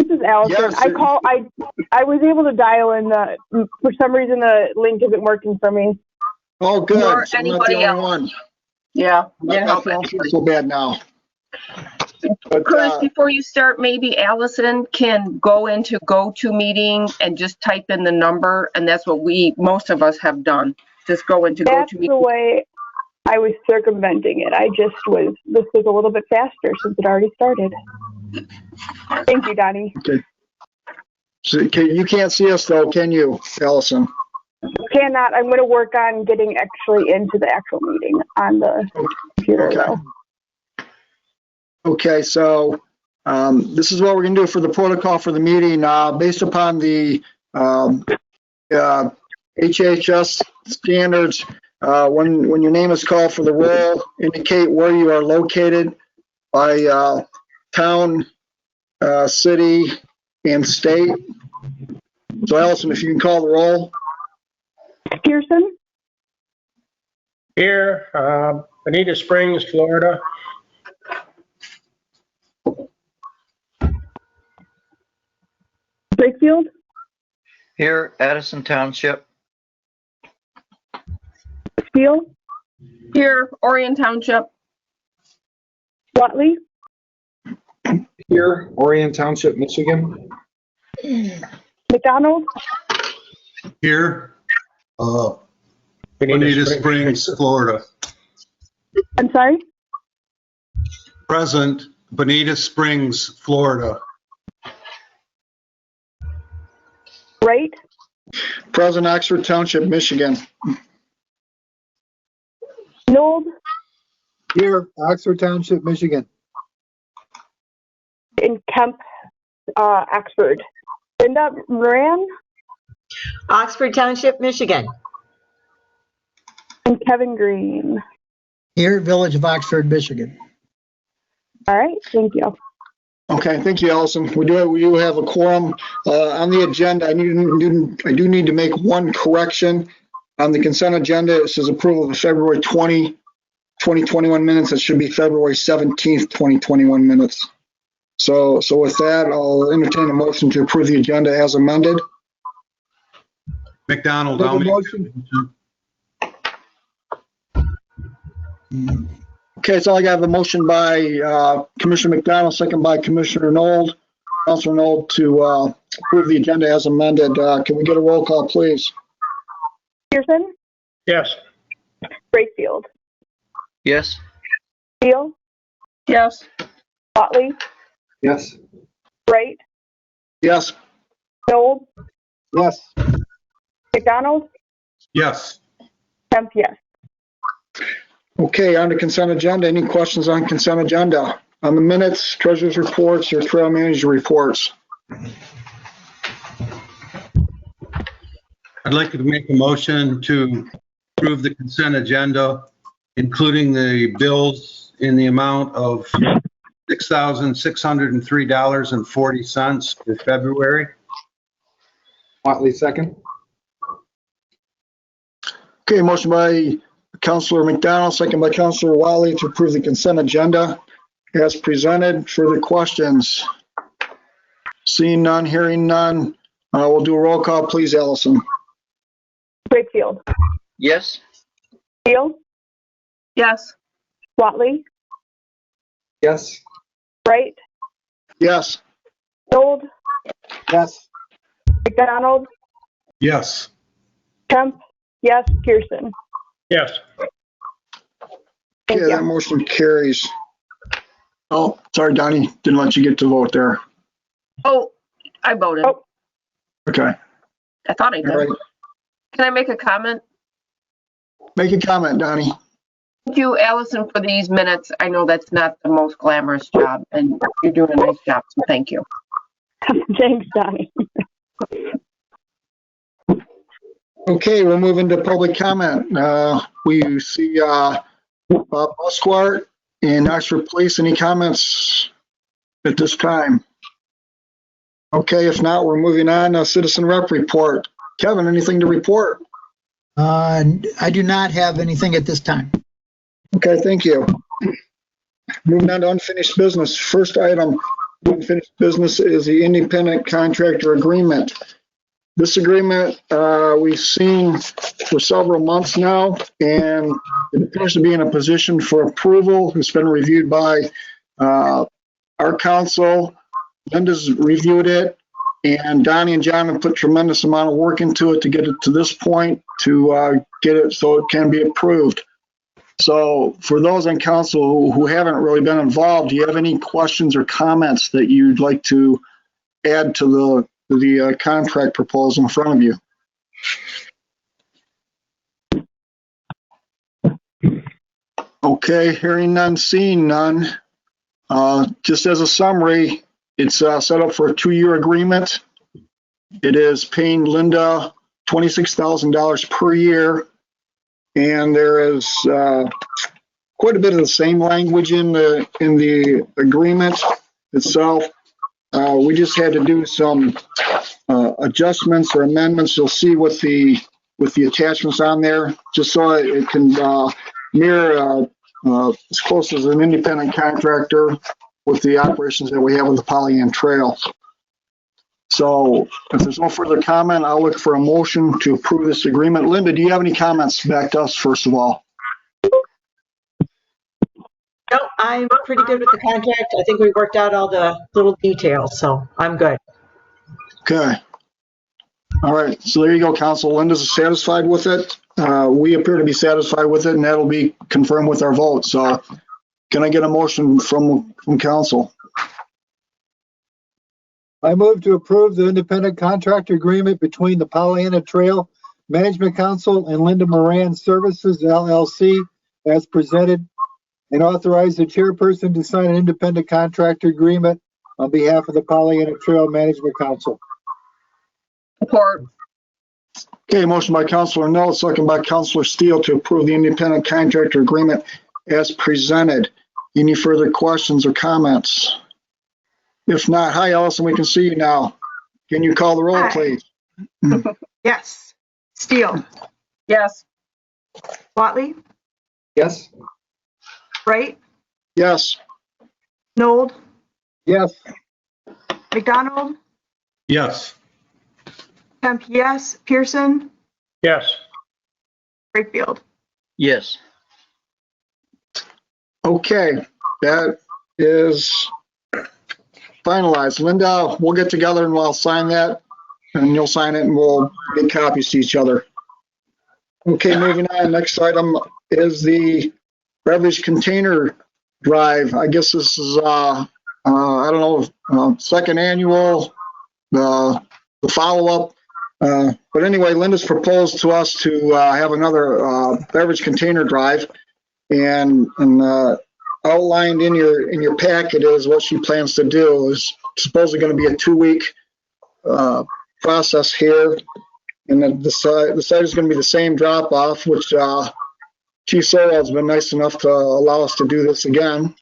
is Allison. Yes, I was able to dial in for some reason the link isn't working for me. Oh, good. Or So I'm not anybody the only else. one. Yeah. I'm not feeling so bad now. But, Chris, before you start, maybe Allison can go into GoToMeeting and just type in the number, and that's what most of us have done. Just go into That's the GoToMeeting. way I was circumventing it. This was a little bit faster since it already started. Thank you, Donnie. Okay. So you can't see us though, can you, Allison? Cannot. I'm going to work on getting actually into the actual meeting on the computer. Okay. Though. Okay, so this is what we're going to do for the protocol for the meeting. Based upon the HHS standards, when your name is called for the roll, indicate where you are located by town, city, and state. So Allison, if you can call the roll. Pearson? Here, Bonita Springs, Florida. Brakefield? Here, Addison Township. Steele? Here, Orient Township. Watley? Here, Orient Township, Michigan. McDonald? Here, Bonita Bonita Springs, Florida. I'm sorry? Present, Bonita Springs, Florida. Wright? Present, Oxford Township, Michigan. Nold? Here, Oxford Township, Michigan. In Kemp, Oxford. Linda Moran? Oxford Township, Michigan. And Kevin Green. Here, Village of Oxford, Michigan. All right, thank you. Okay, thank you, Allison. We do have a quorum on the agenda. I do need to make one correction on the consent agenda. It says approval of February 20, 2021 minutes. It should be February 17th, 2021 minutes. So with that, I'll entertain a motion to approve the agenda as amended. McDonald, I'll make a motion. Okay, so I got a motion by Commissioner McDonald, second by Commissioner Nold. Councilor Nold to approve the agenda as amended. Can we get a roll call, please? Pearson? Yes. Brakefield? Yes. Steele? Yes. Watley? Yes. Wright? Yes. Nold? Yes. McDonald? Yes. Kemp, yes. Okay, on the consent agenda. Any questions on consent agenda? On the minutes, treasurer's reports, or trail manager reports? I'd like to make a motion to approve the consent agenda, including the bills in the amount of $6,603.40 for February. Watley, second. Okay, motion by Councilor McDonald, second by Councilor Wiley to approve the consent agenda as presented. Further questions? Seeing none, hearing none, we'll do a roll call, please, Allison. Brakefield? Yes. Steele? Yes. Watley? Yes. Wright? Yes. Nold? Yes. McDonald? Yes. Kemp? Yes. Pearson? Yes. Thank Okay, that you. motion carries. Oh, sorry, Donnie, didn't let you get to vote there. Oh, I voted. Oh. Okay, I thought I did. all right. Can I make a comment? Make a comment, Donnie. Thank you, Allison, for these minutes. I know that's not the most glamorous job, and you're doing a nice job, so thank you. Thanks, Donnie. Okay, we'll move into public comment. We see Bob Busquart in Oxford Police. Any comments at this time? Okay, if not, we're moving on. Citizen rep report. Kevin, anything to report? I do not have anything at this time. Okay, thank you. Moving on to unfinished business. First item, Unfinished business is the independent contractor agreement. This agreement, we've seen for several months now, and it appears to be in a position for approval. It's been reviewed by our council. Linda's reviewed it, and Donnie and John have put tremendous amount of work into it to get it to this point, to get it so it can be approved. So for those on council who haven't really been involved, do you have any questions or comments that you'd like to add to the contract proposal in front of you? Okay, hearing none, seeing none. Just as a summary, it's set up for a 2-year agreement. It is paying Linda $26,000 per year. And there is quite a bit of the same language in the agreement itself. We just had to do some adjustments or amendments. You'll see with the attachments on there, just so it can mirror as close as an independent contractor with the operations that we have with the Pollyant Trail. So if there's no further comment, I'll look for a motion to approve this agreement. Linda, do you have any comments back to us, first of all? No, I'm pretty good with the contract. I think we worked out all the little details, so I'm good. Okay. All right. So there you go, council. Linda's satisfied with it. We appear to be satisfied with it, and that'll be confirmed with our vote. So can I get a motion from council? I move to approve the independent contractor agreement between the Pollyanna Trail Management Council and Linda Moran Services LLC as presented, and authorize the chairperson to sign an independent contractor agreement on behalf of the Pollyanna Trail Management Council. Support. Okay, motion by Councilor Null, second by Councilor Steele to approve the independent contractor agreement as presented. Any further questions or comments? If not, hi, Allison, we can see you now. Can you call the roll, Hi. please? Yes. Steele. Yes. Watley. Yes? Wright. Yes. Nold. Yes. McDonald. Yes. Kemp, yes. Pearson. Yes. Wakefield. Yes. Okay, that is finalized. Linda, we'll get together and we'll sign that, and you'll sign it, and we'll get copies to each other. Okay, moving on. Next item is the beverage container drive. I guess this is, I don't know, second annual, the follow-up. But anyway, Linda's proposed to us to have another beverage container drive, and outlined in your packet is what she plans to do. Is supposedly going to be a 2-week process here, and the site is going to be the same drop-off, which Chief Sorrell has been nice enough to allow us to do this again.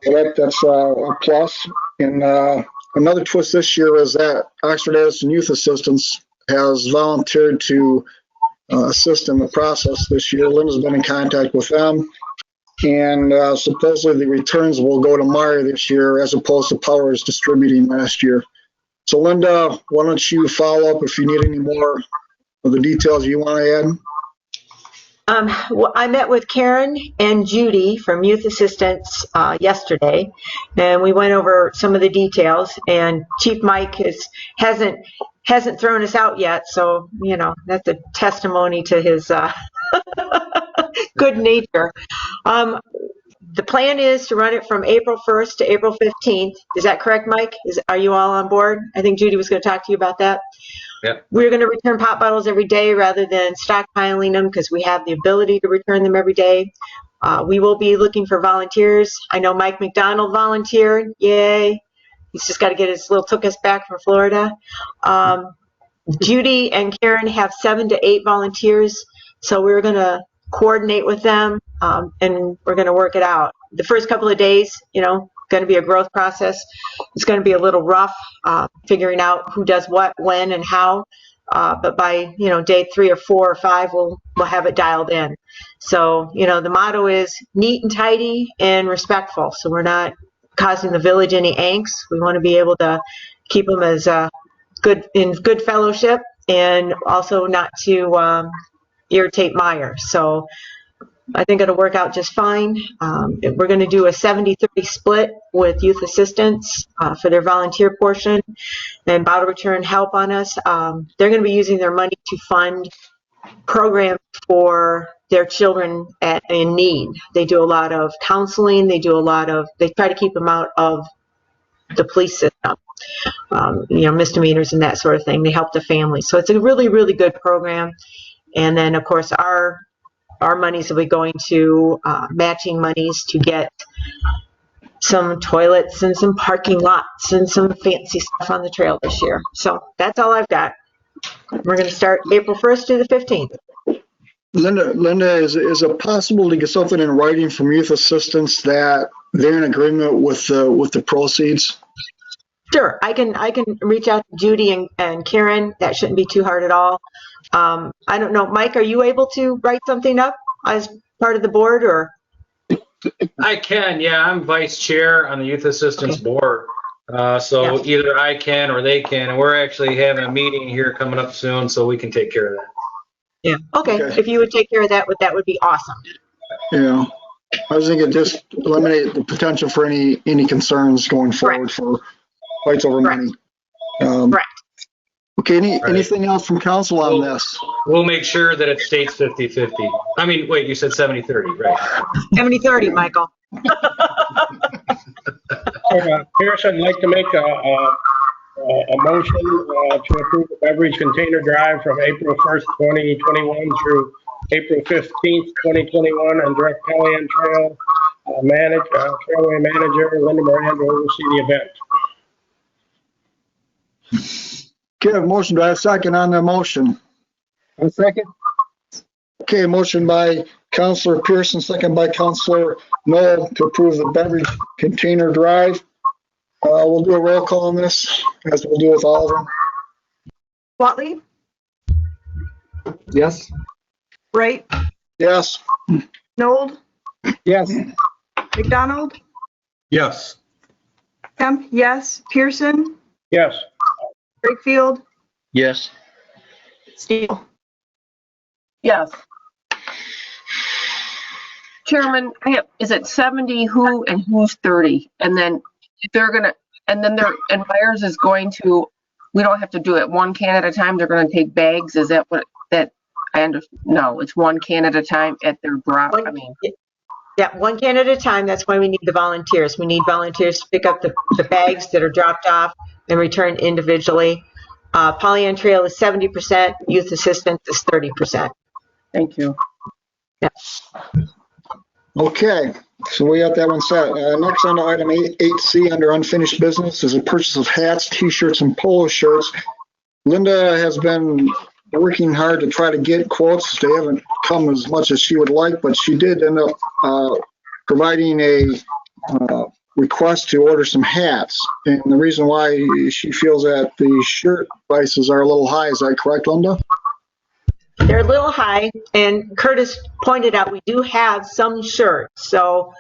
So that's a plus. And another twist this year is that Oxford Edison Youth Assistance has volunteered to assist in the process this year. Linda's been in contact with them, and supposedly the returns will go to Meyer this year as opposed to Powers Distributing last year. So Linda, why don't you follow up if you need any more of the details you want to add? Well, I met with Karen and Judy from Youth Assistance yesterday, and we went over some of the details, and Chief Mike hasn't thrown us out yet, so, you know, that's a testimony to his good nature. The plan is to run it from April 1st to April 15th. Is that correct, Mike? Are you all on board? I think Judy was going to talk to you about that. Yep. We're going to return pop bottles every day rather than stockpiling them because we have the ability to return them every day. We will be looking for volunteers. I know Mike McDonald volunteered. Yay. He's just got to get his little tookus back from Florida. Judy and Karen have 7 to 8 volunteers, so we're going to coordinate with them, and we're going to work it out. The first couple of days, you know, going to be a growth process. It's going to be a little rough figuring out who does what, when, and how. But by, you know, day 3 or 4 or 5, we'll have it dialed in. So, you know, the motto is neat and tidy and respectful. So we're not causing the village any angst. We want to be able to keep them as good fellowship, and also not to irritate Meyer. So I think it'll work out just fine. We're going to do a 70-30 split with youth assistants for their volunteer portion and bottle return help on us. They're going to be using their money to fund programs for their children in need. They do a lot of counseling. They try to keep them out of the police system, misdemeanors and that sort of thing. They help the families. So it's a really, really good program. And then, of course, our monies will be going to matching monies to get some toilets and some parking lots and some fancy stuff on the trail this year. So that's all I've got. We're going to start April 1st to the 15th. Linda, is it possible to get something in writing from youth assistants that they're in agreement with the proceeds? Sure, I can reach out to Judy and Karen. That shouldn't be too hard at all. I don't know, Mike, are you able to write something up as part of the board, or? I can, yeah. I'm vice chair on the youth assistance board. So either I can or they can, and we're actually having a meeting here coming up soon, so we can take care of that. Yeah. Okay. If you would take care of that would be awesome. Yeah. I was thinking just eliminate the potential for any concerns going forward for fights over money. Correct. Okay. Anything else from council on this? We'll make sure that it states 50-50. I mean, wait, you said 70-30, right? 70-30, Michael. Pearson, I'd like to make a motion to approve the Beverage Container Drive from April 1st, 2021 through April 15th, 2021, and direct Pelion Trail Trailway Manager Linda Moran to oversee the event. Okay, a motion. Do I have a second on the motion? A second? Okay, motion by Councilor Pearson, second by Councilor Noel to approve the Beverage Container Drive. We'll do a roll call on this, as we'll do with all of them. Watley? Yes. Wright? Yes. Nold? Yes. McDonald? Yes. Kemp, yes. Pearson? Yes. Wakefield? Yes. Steele? Yes. Chairman, is it 70 who and who's 30? And then Myers is going to, we don't have to do it one can at a time. They're going to take bags. Is that what that I understand? No, it's one can at a time at their drop. Yeah, one can at a time. That's why we need the volunteers. We need volunteers to pick up the bags that are dropped off and returned individually. Pelion Trail is 70%. Youth assistance is 30%. Thank you. Yeah. Okay, so we got that one set. Next on to item 8C under unfinished business is a purchase of hats, t-shirts, and polo shirts. Linda has been working hard to try to get quotes. They haven't come as much as she would like, but she did end up providing a request to order some hats. And the reason why she feels that the shirt prices are a little high, is that correct, Linda? They're a little high, and Curtis pointed out we do have some shirts. So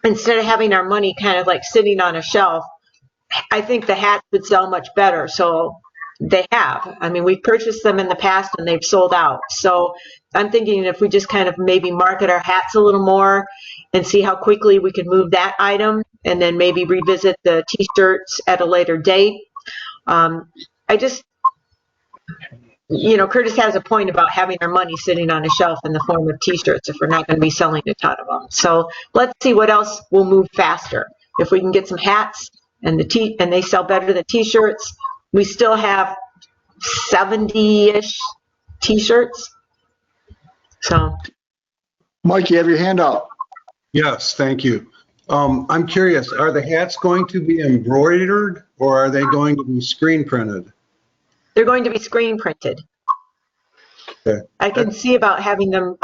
instead of having our money kind of like sitting on a shelf, I think the hats would sell much better. So they have. I mean, we've purchased them in the past and they've sold out. So I'm thinking if we just kind of maybe market our hats a little more and see how quickly we can move that item, and then maybe revisit the t-shirts at a later date. Curtis has a point about having our money sitting on a shelf in the form of t-shirts if we're not going to be selling a ton of them. So let's see what else will move faster. If we can get some hats and they sell better than t-shirts, we still have 70-ish t-shirts. So, Mike, you have your hand up. Yes, thank you. I'm curious, are the hats going to be embroidered or are they going to be screen printed? they're going to be screen printed. Okay. I can see about having them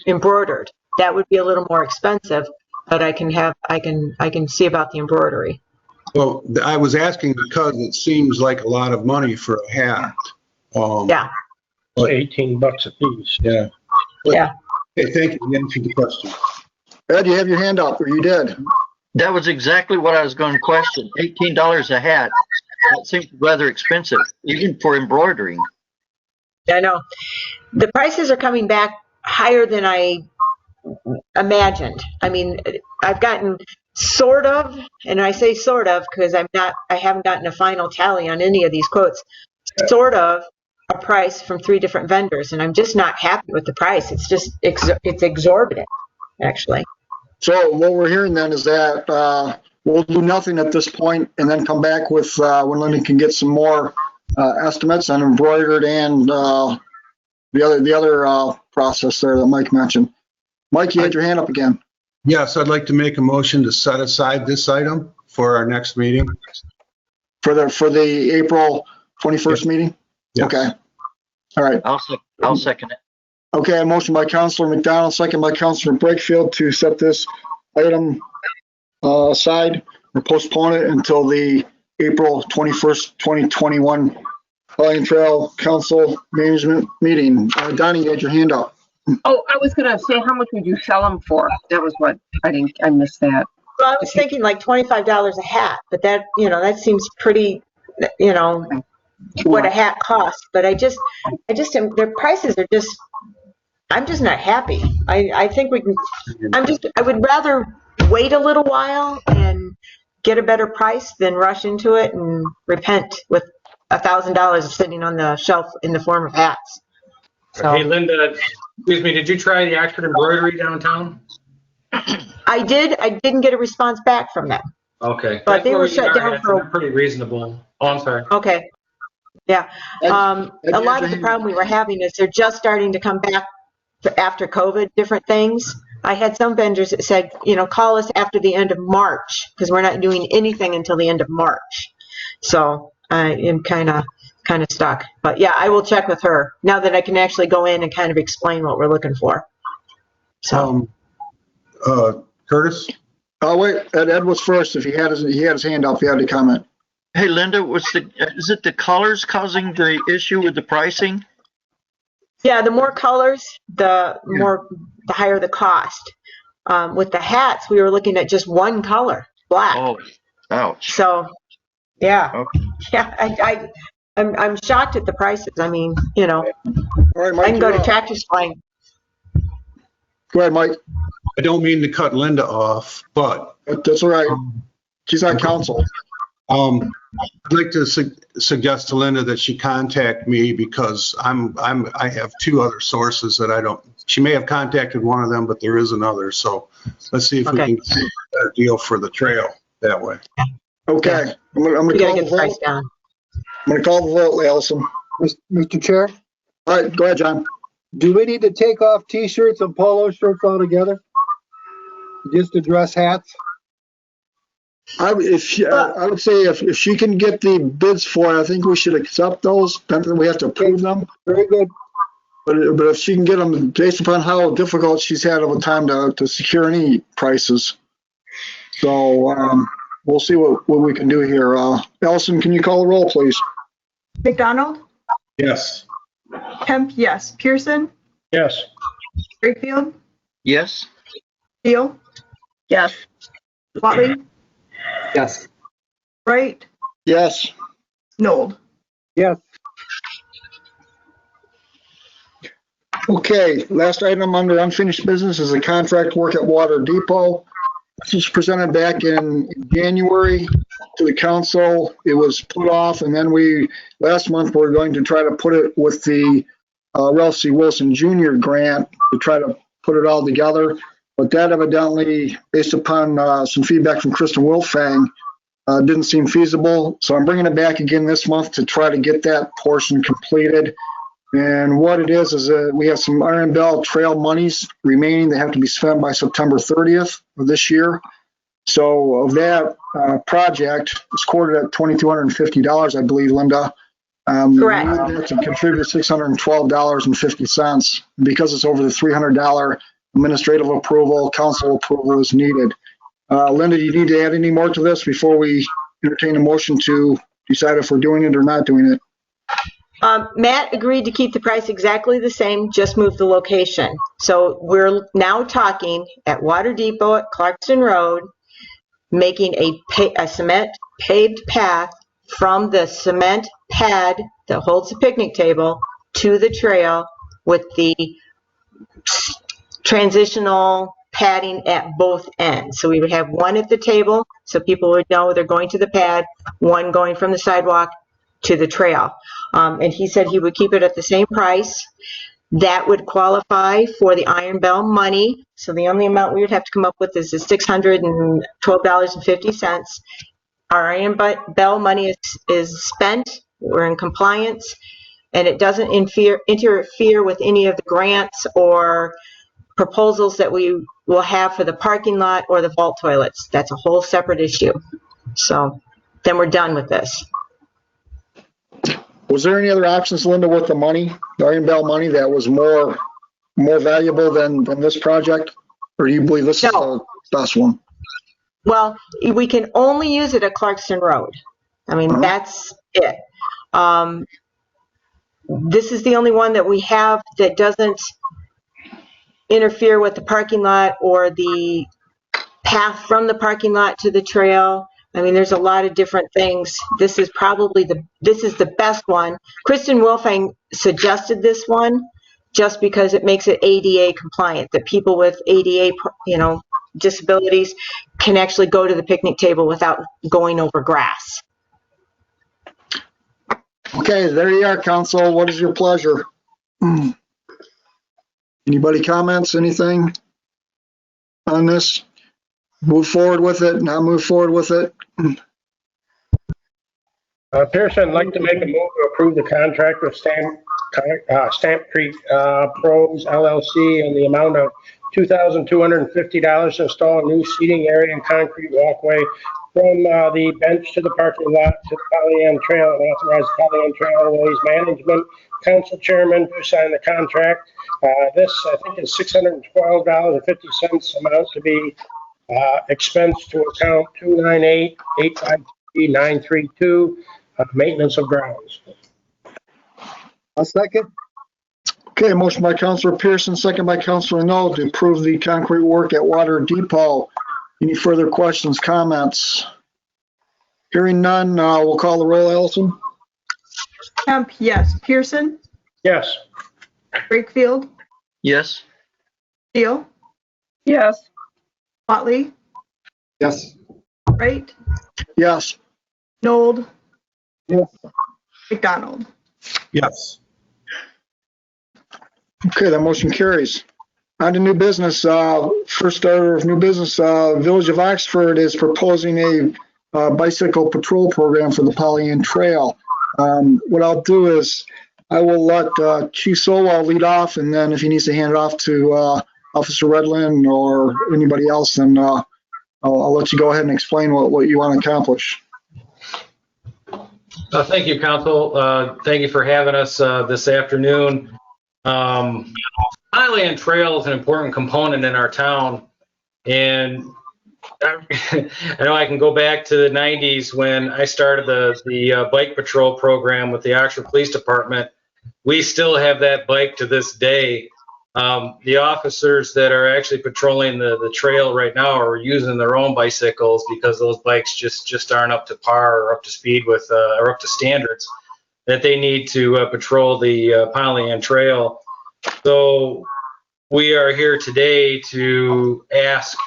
embroidered. That would be a little more expensive, but I can see about the embroidery. Well, I was asking because it seems like a lot of money for a hat. Yeah. $18 a piece. Yeah. Yeah. Okay, thank you. You answered the question. Ed, you have your hand up, or you did? That was exactly what I was going to question. $18 a hat. That seems rather expensive, even for embroidering. I know. The prices are coming back higher than I imagined. I mean, I've gotten sort of, and I say sort of because I haven't gotten a final tally on any of these quotes, sort of a price from 3 different vendors, and I'm just not happy with the price. It's just, it's exorbitant, actually. So what we're hearing then is that we'll do nothing at this point and then come back with when Linda can get some more estimates on embroidered and the other process there that Mike mentioned. Mike, you had your hand up again. Yes, I'd like to make a motion to set aside this item for our next meeting. For the April 21st meeting? Yes. Okay. All right. I'll second it. Okay, a motion by Councilor McDonald, second by Councilor Brakefield to set this item aside or postpone it until the April 21st, 2021 Orient Trail Council Management Meeting. Donnie, you had your hand up. Oh, I was gonna say, how much would you sell them for? That was what, I missed that. Well, I was thinking like $25 a hat, but that, that seems pretty, what a hat costs. But I just, their prices are just, I'm just not happy. I think we can, I would rather wait a little while and get a better price than rush into it and repent with $1,000 sitting on the shelf in the form of hats. So, Hey, Linda, excuse me, did you try the Oxford embroidery downtown? I did. I didn't get a response back from them. Okay. But they were shut down for pretty reasonable. Oh, I'm sorry. Okay. Yeah. A lot of the problem we were having is they're just starting to come back after COVID, different things. I had some vendors that said, call us after the end of March because we're not doing anything until the end of March. So I am kind of stuck. But yeah, I will check with her now that I can actually go in and kind of explain what we're looking for. So, Curtis? Oh, wait, Ed was first. If he had his hand up, he had to comment. Hey, Linda, is it the colors causing the issue with the pricing? yeah, the more colors, the higher the cost. With the hats, we were looking at just one color, black. Oh, ouch. So, yeah, Okay. yeah, I'm shocked at the prices. I mean, All right, Mike, I can go you're to up. Tractor Supply. Go ahead, Mike. I don't mean to cut Linda off, but That's all right. She's on council. I'd like to suggest to Linda that she contact me because I have 2 other sources that I don't. She may have contacted one of them, but there is another. So let's see if we can get a better deal for the trail that way. Okay. Yeah. I'm gonna We gotta call the get the price vote. down. I'm gonna call the vote, Allison. Mr. Chair, All right, go ahead, John. do we need to take off T-shirts and polo shirts altogether? Just address hats? I would say if she can get the bids for it, I think we should accept those. Then we have to approve them. Very good. But if she can get them based upon how difficult she's had over time to secure any prices. So we'll see what we can do here. Allison, can you call the roll, please? McDonald? Yes. Kemp, yes. Pearson? Yes. Wakefield? Yes? Steele? Yes. Watley? Yes. Wright? Yes. Nold? Yes. Okay, last item under unfinished business is the contract work at Water Depot. This was presented back in January to the council. It was put off, and then last month, we're going to try to put it with the Ralph C. Wilson Jr. grant to try to put it all together. But that evidently, based upon some feedback from Kristen Wilfang, didn't seem feasible. So I'm bringing it back again this month to try to get that portion completed. And what it is that we have some Iron Bell Trail monies remaining that have to be spent by September 30th of this year. So of that project, it's quoted at $2,250, I believe, Linda. Correct. We have to contribute $612.50. Because it's over the $300 administrative approval, council approval is needed. Linda, do you need to add any more to this before we entertain a motion to decide if we're doing it or not doing it? Matt agreed to keep the price exactly the same, just move the location. So we're now talking at Water Depot at Clarkson Road, making a cement paved path from the cement pad that holds the picnic table to the trail with the transitional padding at both ends. So we would have one at the table so people would know they're going to the pad, one going from the sidewalk to the trail. And he said he would keep it at the same price. That would qualify for the Iron Bell money. So the only amount we would have to come up with is the $612.50. Our Iron Bell money is spent. We're in compliance, and it doesn't interfere with any of the grants or proposals that we will have for the parking lot or the vault toilets. That's a whole separate issue. So then we're done with this. Was there any other options, Linda, with the money, the Iron Bell money, that was more valuable than this project? Or do you believe this is the best one? Well, we can only use it at Clarkston Road. I mean, that's it. This is the only one that we have that doesn't interfere with the parking lot or the path from the parking lot to the trail. I mean, there's a lot of different things. This is probably the best one. Kristen Wolfang suggested this one just because it makes it ADA compliant, that people with ADA, disabilities can actually go to the picnic table without going over grass. Okay, there you are, council. What is your pleasure? Anybody comments, anything on this? Move forward with it, not move forward with it? Pearson, I'd like to make a move to approve the contract with Stamp Creek Pros LLC in the amount of $2,250 to install a new seating area and concrete walkway from the bench to the parking lot to the Pollyant Trail, and authorize Pollyant Trailways Management Council Chairman to sign the contract. This, I think, is $612.50 amount to be expense to account 298-853-932, maintenance of grounds. A second. Okay, motion by Councilor Pearson, second by Councilor Knoll to approve the concrete work at Water Depot. Any further questions, comments? Hearing none, we'll call the roll. Allison? Kemp, yes. Pearson, Yes. Wakefield, Yes. Steele, Yes. Motley, Yes. Wright, Yes. Nold, Yes. McDonald. Yes. Okay, that motion carries. On to new business. First order of new business, Village of Oxford is proposing a bicycle patrol program for the Pollyant Trail. What I'll do is I will let Chief Solwell lead off, and then if he needs to hand it off to Officer Redland or anybody else, then I'll let you go ahead and explain what you want to accomplish. Thank you, Council. Thank you for having us this afternoon. Pollyant Trail is an important component in our town, and I know I can go back to the 90s when I started the bike patrol program with the Oxford Police Department. We still have that bike to this day. The officers that are actually patrolling the trail right now are using their own bicycles because those bikes just aren't up to par or up to speed with or up to standards that they need to patrol the Pollyant Trail. So we are here today to ask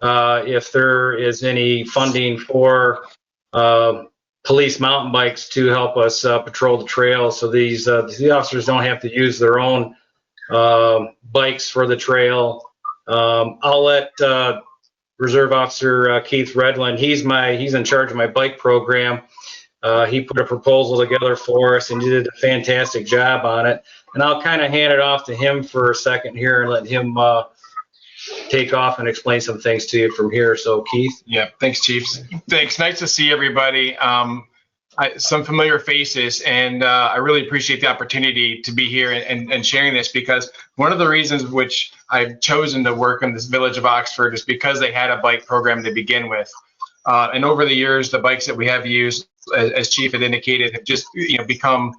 if there is any funding for police mountain bikes to help us patrol the trail, so these officers don't have to use their own bikes for the trail. I'll let Reserve Officer Keith Redland, he's in charge of my bike program. He put a proposal together for us and he did a fantastic job on it. And I'll kind of hand it off to him for a second here and let him take off and explain some things to you from here. So Keith. Yeah, thanks, Chief. Thanks. Nice to see everybody. Some familiar faces, and I really appreciate the opportunity to be here and sharing this, because one of the reasons which I've chosen to work in this Village of Oxford is because they had a bike program to begin with. And over the years, the bikes that we have used, as Chief had indicated, have just become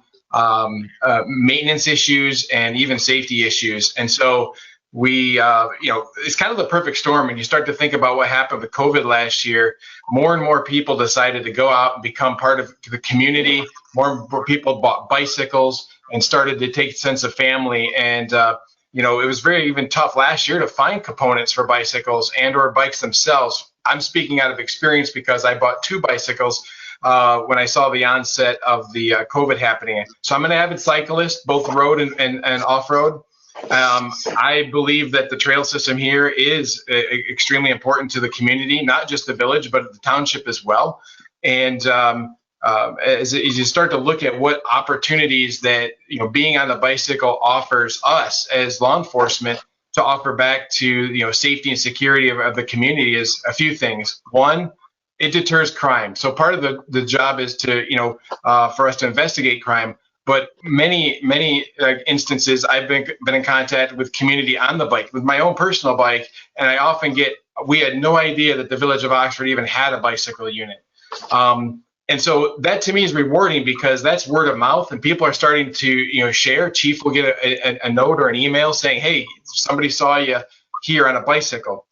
maintenance issues and even safety issues. And so we, it's kind of the perfect storm. And you start to think about what happened with COVID last year. More and more people decided to go out and become part of the community. More and more people bought bicycles and started to take a sense of family. And, it was very even tough last year to find components for bicycles and or bikes themselves. I'm speaking out of experience because I bought 2 bicycles when I saw the onset of the COVID happening. So I'm an avid cyclist, both road and off-road. I believe that the trail system here is extremely important to the community, not just the village, but the township as well. And as you start to look at what opportunities that being on the bicycle offers us as law enforcement to offer back to safety and security of the community is a few things. One, it deters crime. So part of the job is to for us to investigate crime. But many instances I've been in contact with community on the bike, with my own personal bike, and I often we had no idea that the village of Oxford even had a bicycle unit. And so that to me is rewarding because that's word of mouth and people are starting to share. Chief will get a note or an email saying, hey, somebody saw you here on a bicycle.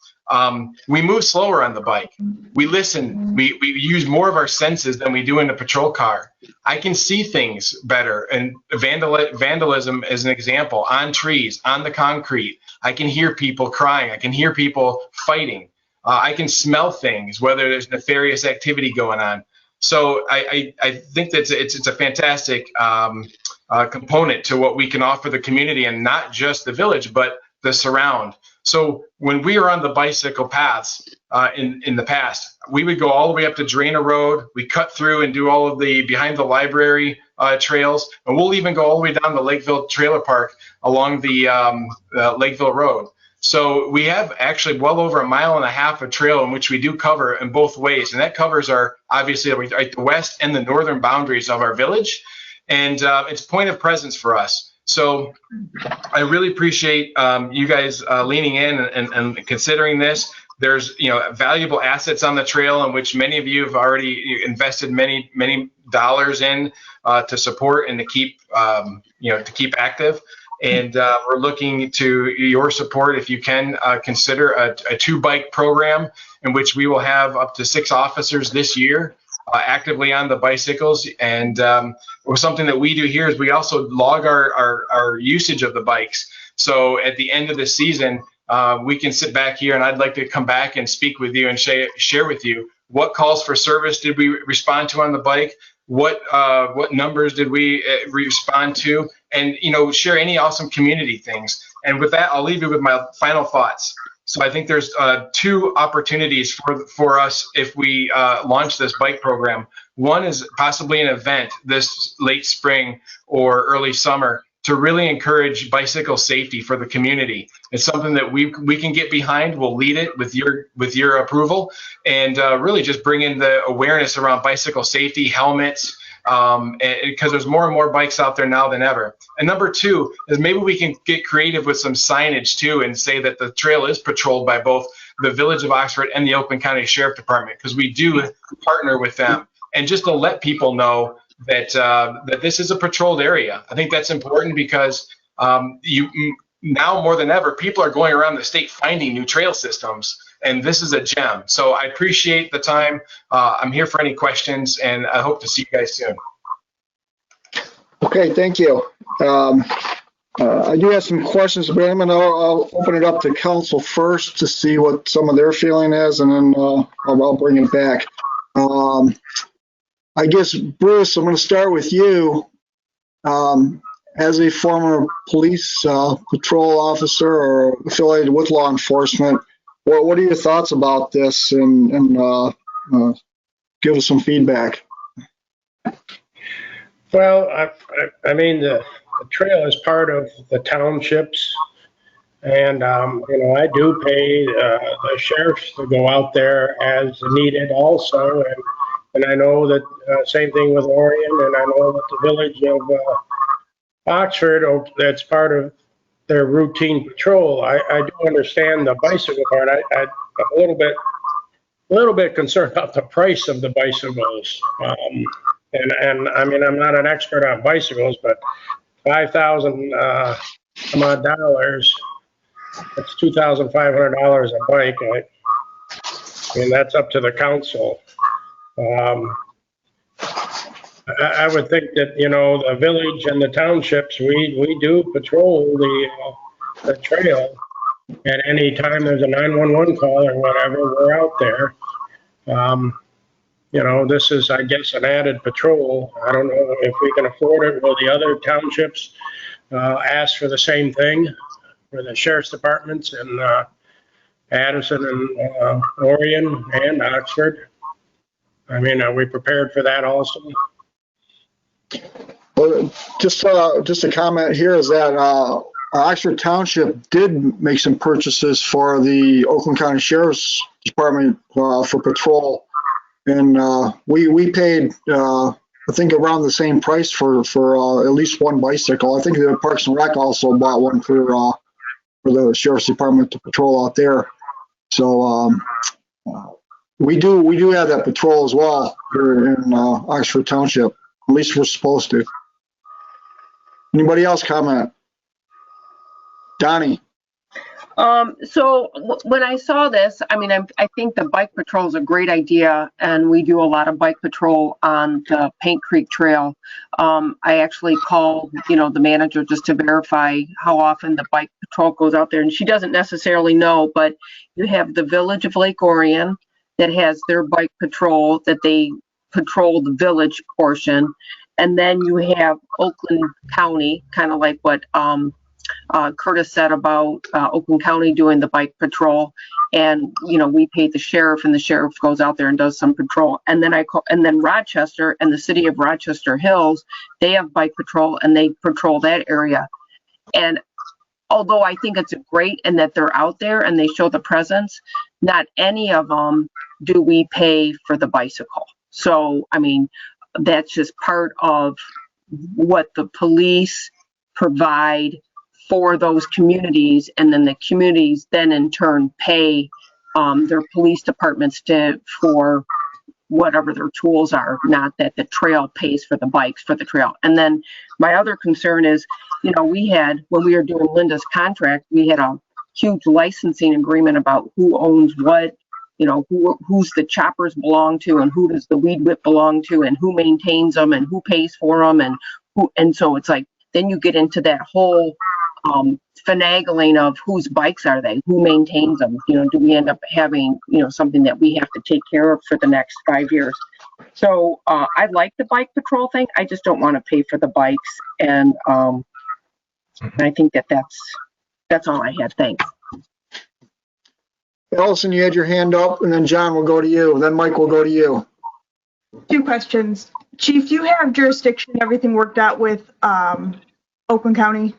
We move slower on the bike. We listen. We use more of our senses than we do in a patrol car. I can see things better. And vandalism is an example. On trees, on the concrete. I can hear people crying. I can hear people fighting. I can smell things, whether there's nefarious activity going on. So I think that it's a fantastic component to what we can offer the community, and not just the village, but the surround. So when we were on the bicycle paths in the past, we would go all the way up to Drainer Road. We cut through and do all of the behind the library trails, and we'll even go all the way down the Lakeville Trailer Park along the Lakeville Road. So we have actually well over 1.5 miles of trail in which we do cover in both ways, and that covers obviously the west and the northern boundaries of our village, and it's point of presence for us. So I really appreciate you guys leaning in and considering this. There's valuable assets on the trail in which many of you have already invested many dollars in to support and to keep active. And we're looking to your support if you can consider a 2-bike program in which we will have up to 6 officers this year actively on the bicycles. And something that we do here is we also log our usage of the bikes. So at the end of the season, we can sit back here, and I'd like to come back and speak with you and share with you what calls for service did we respond to on the bike, what numbers did we respond to, and share any awesome community things. And with that, I'll leave you with my final thoughts. So I think there's 2 opportunities for us if we launch this bike program. One is possibly an event this late spring or early summer to really encourage bicycle safety for the community. It's something that we can get behind. We'll lead it with your approval, and really just bring in the awareness around bicycle safety, helmets, because there's more and more bikes out there now than ever. And number 2 is maybe we can get creative with some signage too, and say that the trail is patrolled by both the Village of Oxford and the Oakland County Sheriff Department, because we do partner with them. And just to let people know that that this is a patrolled area. I think that's important because now more than ever, people are going around the state finding new trail systems, and this is a gem. So I appreciate the time. I'm here for any questions, and I hope to see you guys soon. Okay, thank you. I do have some questions, but I'll open it up to council first to see what some of their feeling is, and then I'll bring it back. I guess, Bruce, I'm going to start with you. As a former police patrol officer or affiliated with law enforcement, what are your thoughts about this, and give us some feedback? Well, I mean, the trail is part of the townships, and I do pay the sheriffs to go out there as needed also, and I know that same thing with Orient, and I know that the village of Oxford, that's part of their routine patrol. I do understand the bicycle part. I'm a little bit concerned about the price of the bicycles. And I mean, I'm not an expert on bicycles, but $5,000 some odd dollars That's $2,500 a bike. I mean, that's up to the council. I would think that, you know, the village and the townships, we do patrol the trail. At any time there's a 911 call or whatever, we're out there. You know, this is, I guess, an added patrol. I don't know if we can afford it. Will the other townships ask for the same thing for the sheriff's departments in Addison and Orion and Oxford? I mean, are we prepared for that also? Well, just a comment here is that Oxford Township did make some purchases for the Oakland County Sheriff's Department for patrol, and we paid I think around the same price for at least one bicycle. I think the Parks and Rec also bought one for the Sheriff's Department to patrol out there. So we do have that patrol as well here in Oxford Township. At least we're supposed to. Anybody else comment? Donnie? So when I saw this, I mean, I think the bike patrol is a great idea, and we do a lot of bike patrol on the Paint Creek Trail. I actually called, you know, the manager just to verify how often the bike patrol goes out there, and she doesn't necessarily know, but you have the village of Lake Orion that has their bike patrol that they patrol the village portion, and then you have Oakland County, kind of like what Curtis said about Oakland County doing the bike patrol, and you know, we pay the sheriff, and the sheriff goes out there and does some patrol. And then Rochester and the city of Rochester Hills, they have bike patrol and they patrol that area. And although I think it's great and that they're out there and they show the presence, not any of them do we pay for the bicycle. So I mean, that's just part of what the police provide for those communities, and then the communities then in turn pay their police departments for whatever their tools are, not that the trail pays for the bikes for the trail. And then my other concern is, you know, when we were doing Linda's contract, we had a huge licensing agreement about who owns what, you know, who's the choppers belong to, and who does the weed whip belong to, and who maintains them, and who pays for them, and so it's like, then you get into that whole finagling of whose bikes are they, who maintains them, you know, do we end up having, you know, something that we have to take care of for the next 5 years. So I like the bike patrol thing, I just don't want to pay for the bikes, and I think that's all I had. Thanks. Allison, you had your hand up, and then John will go to you, then Mike will go to you. 2 questions. Chief, do you have jurisdiction, everything worked out with Oakland County?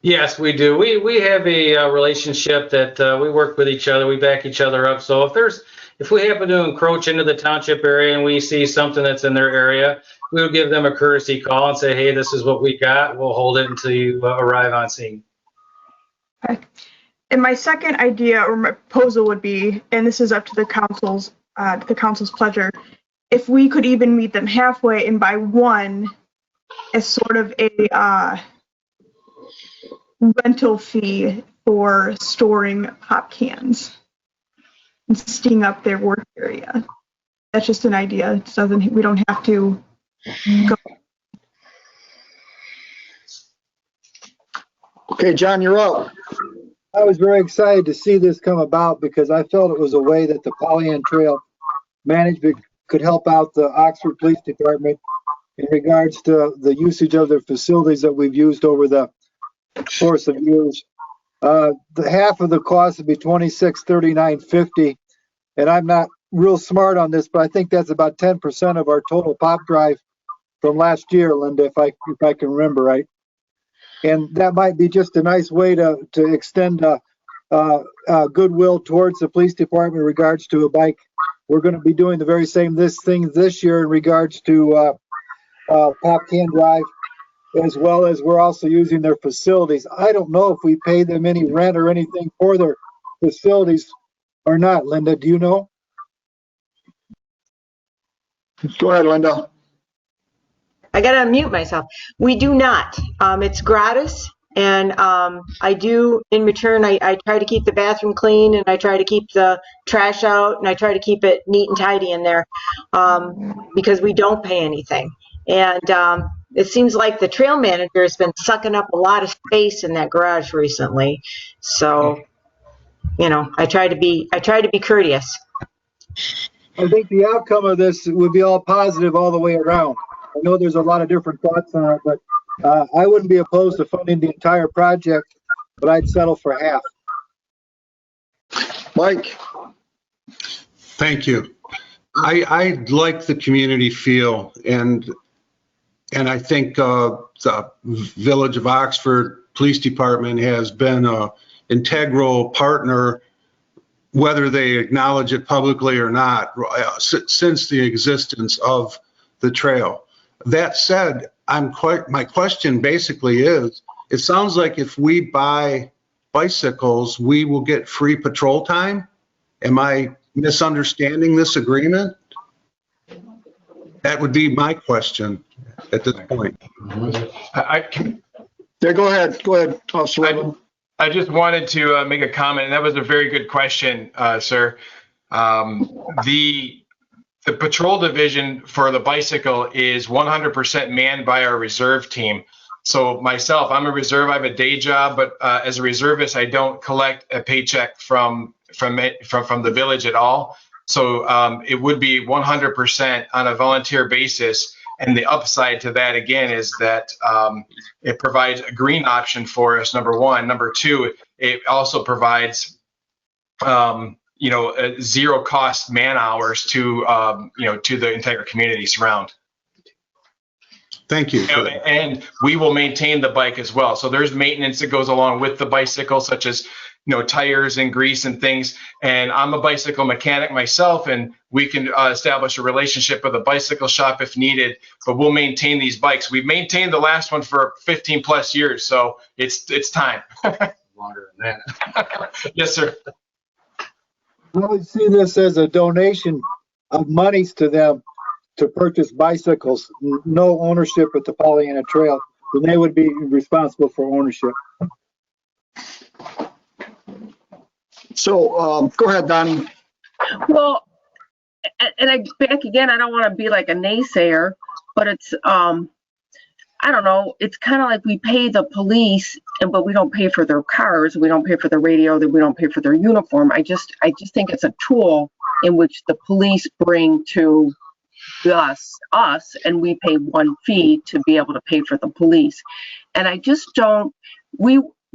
Yes, we do. We have a relationship that we work with each other. We back each other up. So if we happen to encroach into the township area and we see something that's in their area, we will give them a courtesy call and say, hey, this is what we got. We'll hold it until you arrive on scene. Okay. And my second idea or my proposal would be, and this is up to the council's pleasure, if we could even meet them halfway and buy one as sort of a rental fee for storing pop cans and sticking up their work area. That's just an idea. We don't have to go. Okay, John, you're up. I was very excited to see this come about because I felt it was a way that the Pollyant Trail management could help out the Oxford Police Department in regards to the usage of their facilities that we've used over the course of years. The half of the cost would be $26.39.50, and I'm not real smart on this, but I think that's about 10% of our total pop drive from last year, Linda, if I can remember right. And that might be just a nice way to extend goodwill towards the police department in regards to a bike. We're going to be doing the very same thing this year in regards to pop can drive, as well as we're also using their facilities. I don't know if we pay them any rent or anything for their facilities or not. Linda, do you know? Go ahead, Linda. I got to unmute myself. We do not. It's gratis, And I do, in return, I try to keep the bathroom clean, and I try to keep the trash out, and I try to keep it neat and tidy in there, because we don't pay anything. And it seems like the trail manager has been sucking up a lot of space in that garage recently. So, you know, I try to be courteous. I think the outcome of this would be all positive all the way around. I know there's a lot of different thoughts on it, but I wouldn't be opposed to funding the entire project, but I'd settle for half. Mike? Thank you. I like the community feel, and I think the Village of Oxford Police Department has been an integral partner, whether they acknowledge it publicly or not, since the existence of the trail. That said, my question basically is, it sounds like if we buy bicycles, we will get free patrol time. Am I misunderstanding this agreement? That would be my question at this point. Yeah, go ahead, Officer Redmond. I just wanted to make a comment, and that was a very good question, sir. The patrol division for the bicycle is 100% manned by our reserve team. So myself, I'm a reserve. I have a day job, but as a reservist, I don't collect a paycheck from the village at all. So it would be 100% on a volunteer basis. And the upside to that, again, is that it provides a green option for us, number one. Number two, it also provides, zero cost man hours to, to the entire community surround. Thank you. And we will maintain the bike as well. So there's maintenance that goes along with the bicycle, such as, tires and grease and things. And I'm a bicycle mechanic myself, and we can establish a relationship with a bicycle shop if needed, but we'll maintain these bikes. We've maintained the last one for 15 plus years. So it's time. Longer than that. Yes, sir. I would see this as a donation of monies to them to purchase bicycles, no ownership at the Pollyanna Trail, and they would be responsible for ownership. So go ahead, Donnie. Well, and back again, I don't want to be like a naysayer, but it's, I don't know, it's kind of like we pay the police, but we don't pay for their cars, we don't pay for their radio, we don't pay for their uniform. I just think it's a tool in which the police bring to us, and we pay one fee to be able to pay for the police. And I just don't,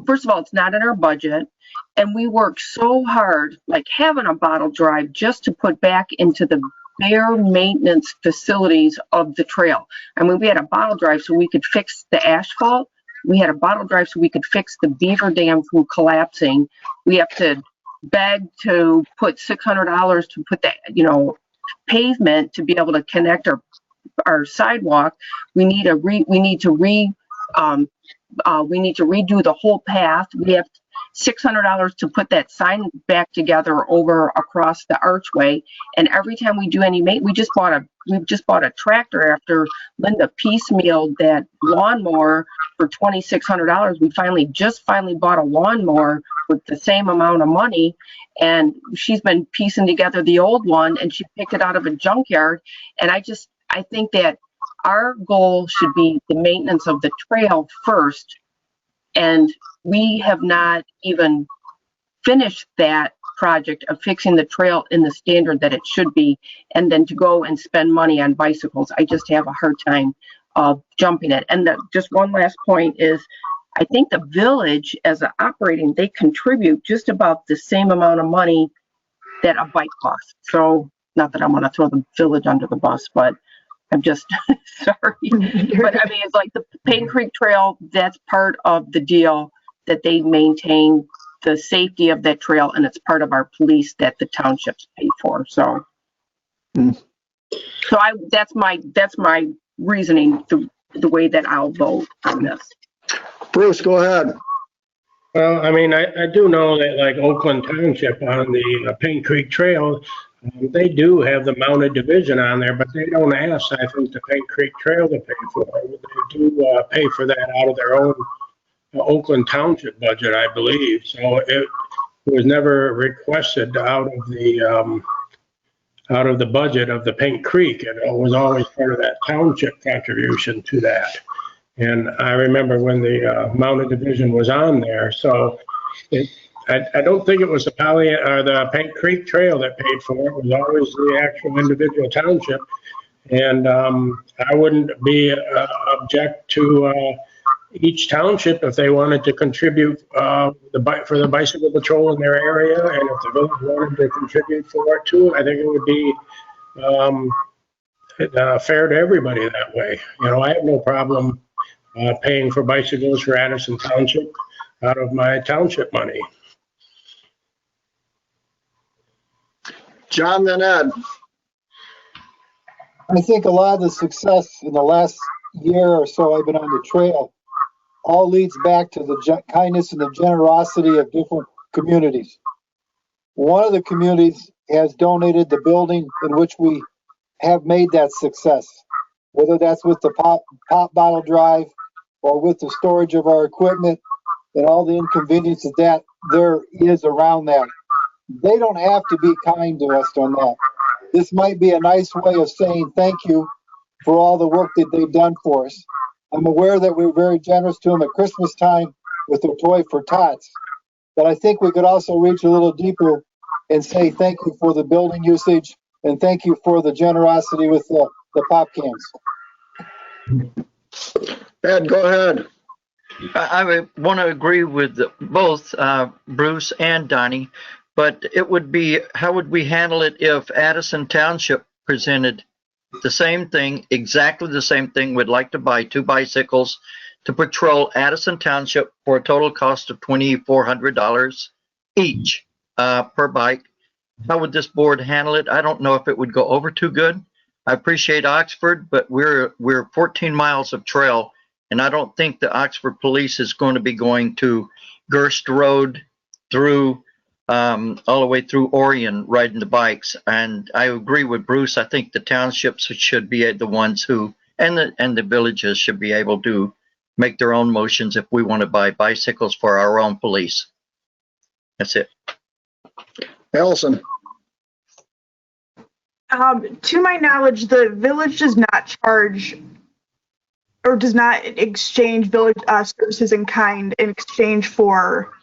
first of all, it's not in our budget. And we work so hard, like having a bottle drive just to put back into the bare maintenance facilities of the trail. I mean, we had a bottle drive so we could fix the asphalt. We had a bottle drive so we could fix the beaver dam from collapsing. We have to beg to put $600 to put that, pavement to be able to connect our sidewalk. We need to redo the whole path. We have $600 to put that sign back together over across the archway. And every time we do any we've just bought a tractor after Linda piecemealed that lawnmower for $2,600. We finally bought a lawnmower with the same amount of money, and she's been piecing together the old one, and she picked it out of a junkyard. And I think that our goal should be the maintenance of the trail first, and we have not even finished that project of fixing the trail in the standard that it should be, and then to go and spend money on bicycles. I just have a hard time jumping it. And just one last point is, I think the village as an operating, they contribute just about the same amount of money that a bike costs. So not that I'm going to throw the village under the bus, but I'm just sorry. But I mean, it's like the Paint Creek Trail, that's part of the deal, that they maintain the safety of that trail, and it's part of our police that the townships pay for. So, that's my reasoning, the way that I'll vote on this. Bruce, go ahead. Well, I mean, I do know that like Oakland Township on the Paint Creek Trail, they do have the mounted division on there, but they don't ask, I think, the Paint Creek Trail to pay for it. They do pay for that out of their own Oakland Township budget, I believe. So it was never requested out of the budget of the Paint Creek. It was always part of that township contribution to that. And I remember when the Mounted Division was on there. So I don't think it was the Paint Creek Trail that paid for it. It was always the actual individual township. And I wouldn't be object to each township if they wanted to contribute for the bicycle patrol in their area, and if the village wanted to contribute for it too. I think it would be fair to everybody that way. You know, I have no problem paying for bicycles for Addison Township out of my township money. John, then Ed. I think a lot of the success in the last year or so I've been on the trail all leads back to the kindness and the generosity of different communities. One of the communities has donated the building in which we have made that success, whether that's with the pop bottle drive or with the storage of our equipment and all the inconveniences that there is around that. They don't have to be kind to us on that. This might be a nice way of saying thank you for all the work that they've done for us. I'm aware that we're very generous to them at Christmas time with a toy for tots, but I think we could also reach a little deeper and say thank you for the building usage and thank you for the generosity with the pop cans. Ed, go ahead. I want to agree with both Bruce and Donnie, but it would be, how would we handle it if Addison Township presented the same thing, exactly the same thing? We'd like to buy 2 bicycles to patrol Addison Township for a total cost of $2,400 each per bike. How would this board handle it? I don't know if it would go over too good. I appreciate Oxford, but we're 14 miles of trail, and I don't think the Oxford police is going to be going to Gerst Road through all the way through Orient riding the bikes. And I agree with Bruce. I think the townships should be the ones who, and the villages should be able to make their own motions if we want to buy bicycles for our own police. That's it. Allison. To my knowledge, the village does not charge or does not exchange village services in kind in exchange for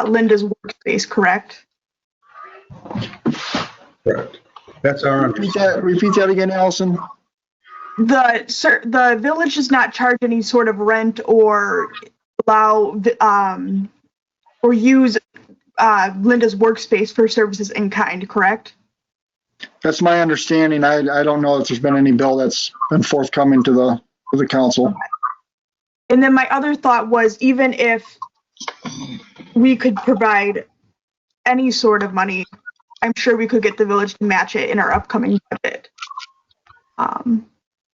Linda's workspace, correct? Correct. That's our Repeat that again, Allison. The village does not charge any sort of rent or allow or use Linda's workspace for services in kind, correct? That's my understanding. I don't know if there's been any bill that's been forthcoming to the council. And then my other thought was, even if we could provide any sort of money, I'm sure we could get the village to match it in our upcoming budget.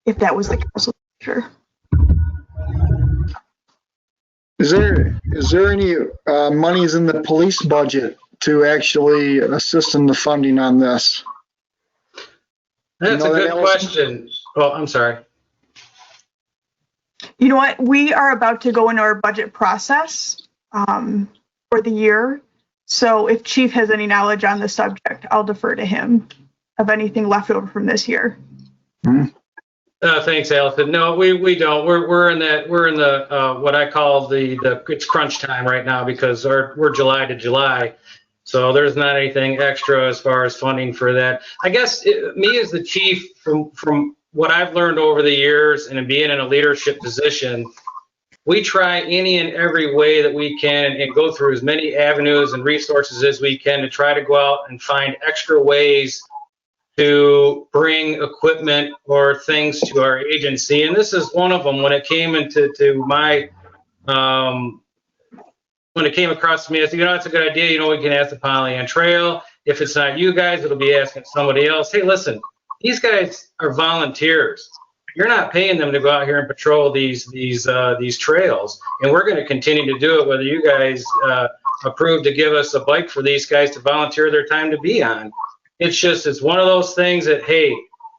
If that was the council's picture. Is there any monies in the police budget to actually assist in the funding on this? That's a good question. Oh, I'm sorry. You know what? We are about to go into our budget process for the year. So if Chief has any knowledge on the subject, I'll defer to him of anything left over from this year. Mm-hmm. Thanks, Allison. No, we don't. We're in the what I call it's crunch time right now, because we're July to July. So there's not anything extra as far as funding for that. I guess me as the chief, from what I've learned over the years and being in a leadership position, we try any and every way that we can and go through as many avenues and resources as we can to try to go out and find extra ways to bring equipment or things to our agency. And this is one of them. When it came into my when it came across to me, I said, it's a good idea. We can ask the Pollyant Trail. If it's not you guys, it'll be asking somebody else. Hey, listen, these guys are volunteers. You're not paying them to go out here and patrol these trails. And we're going to continue to do it, whether you guys approve to give us a bike for these guys to volunteer their time to be on. It's one of those things that, hey,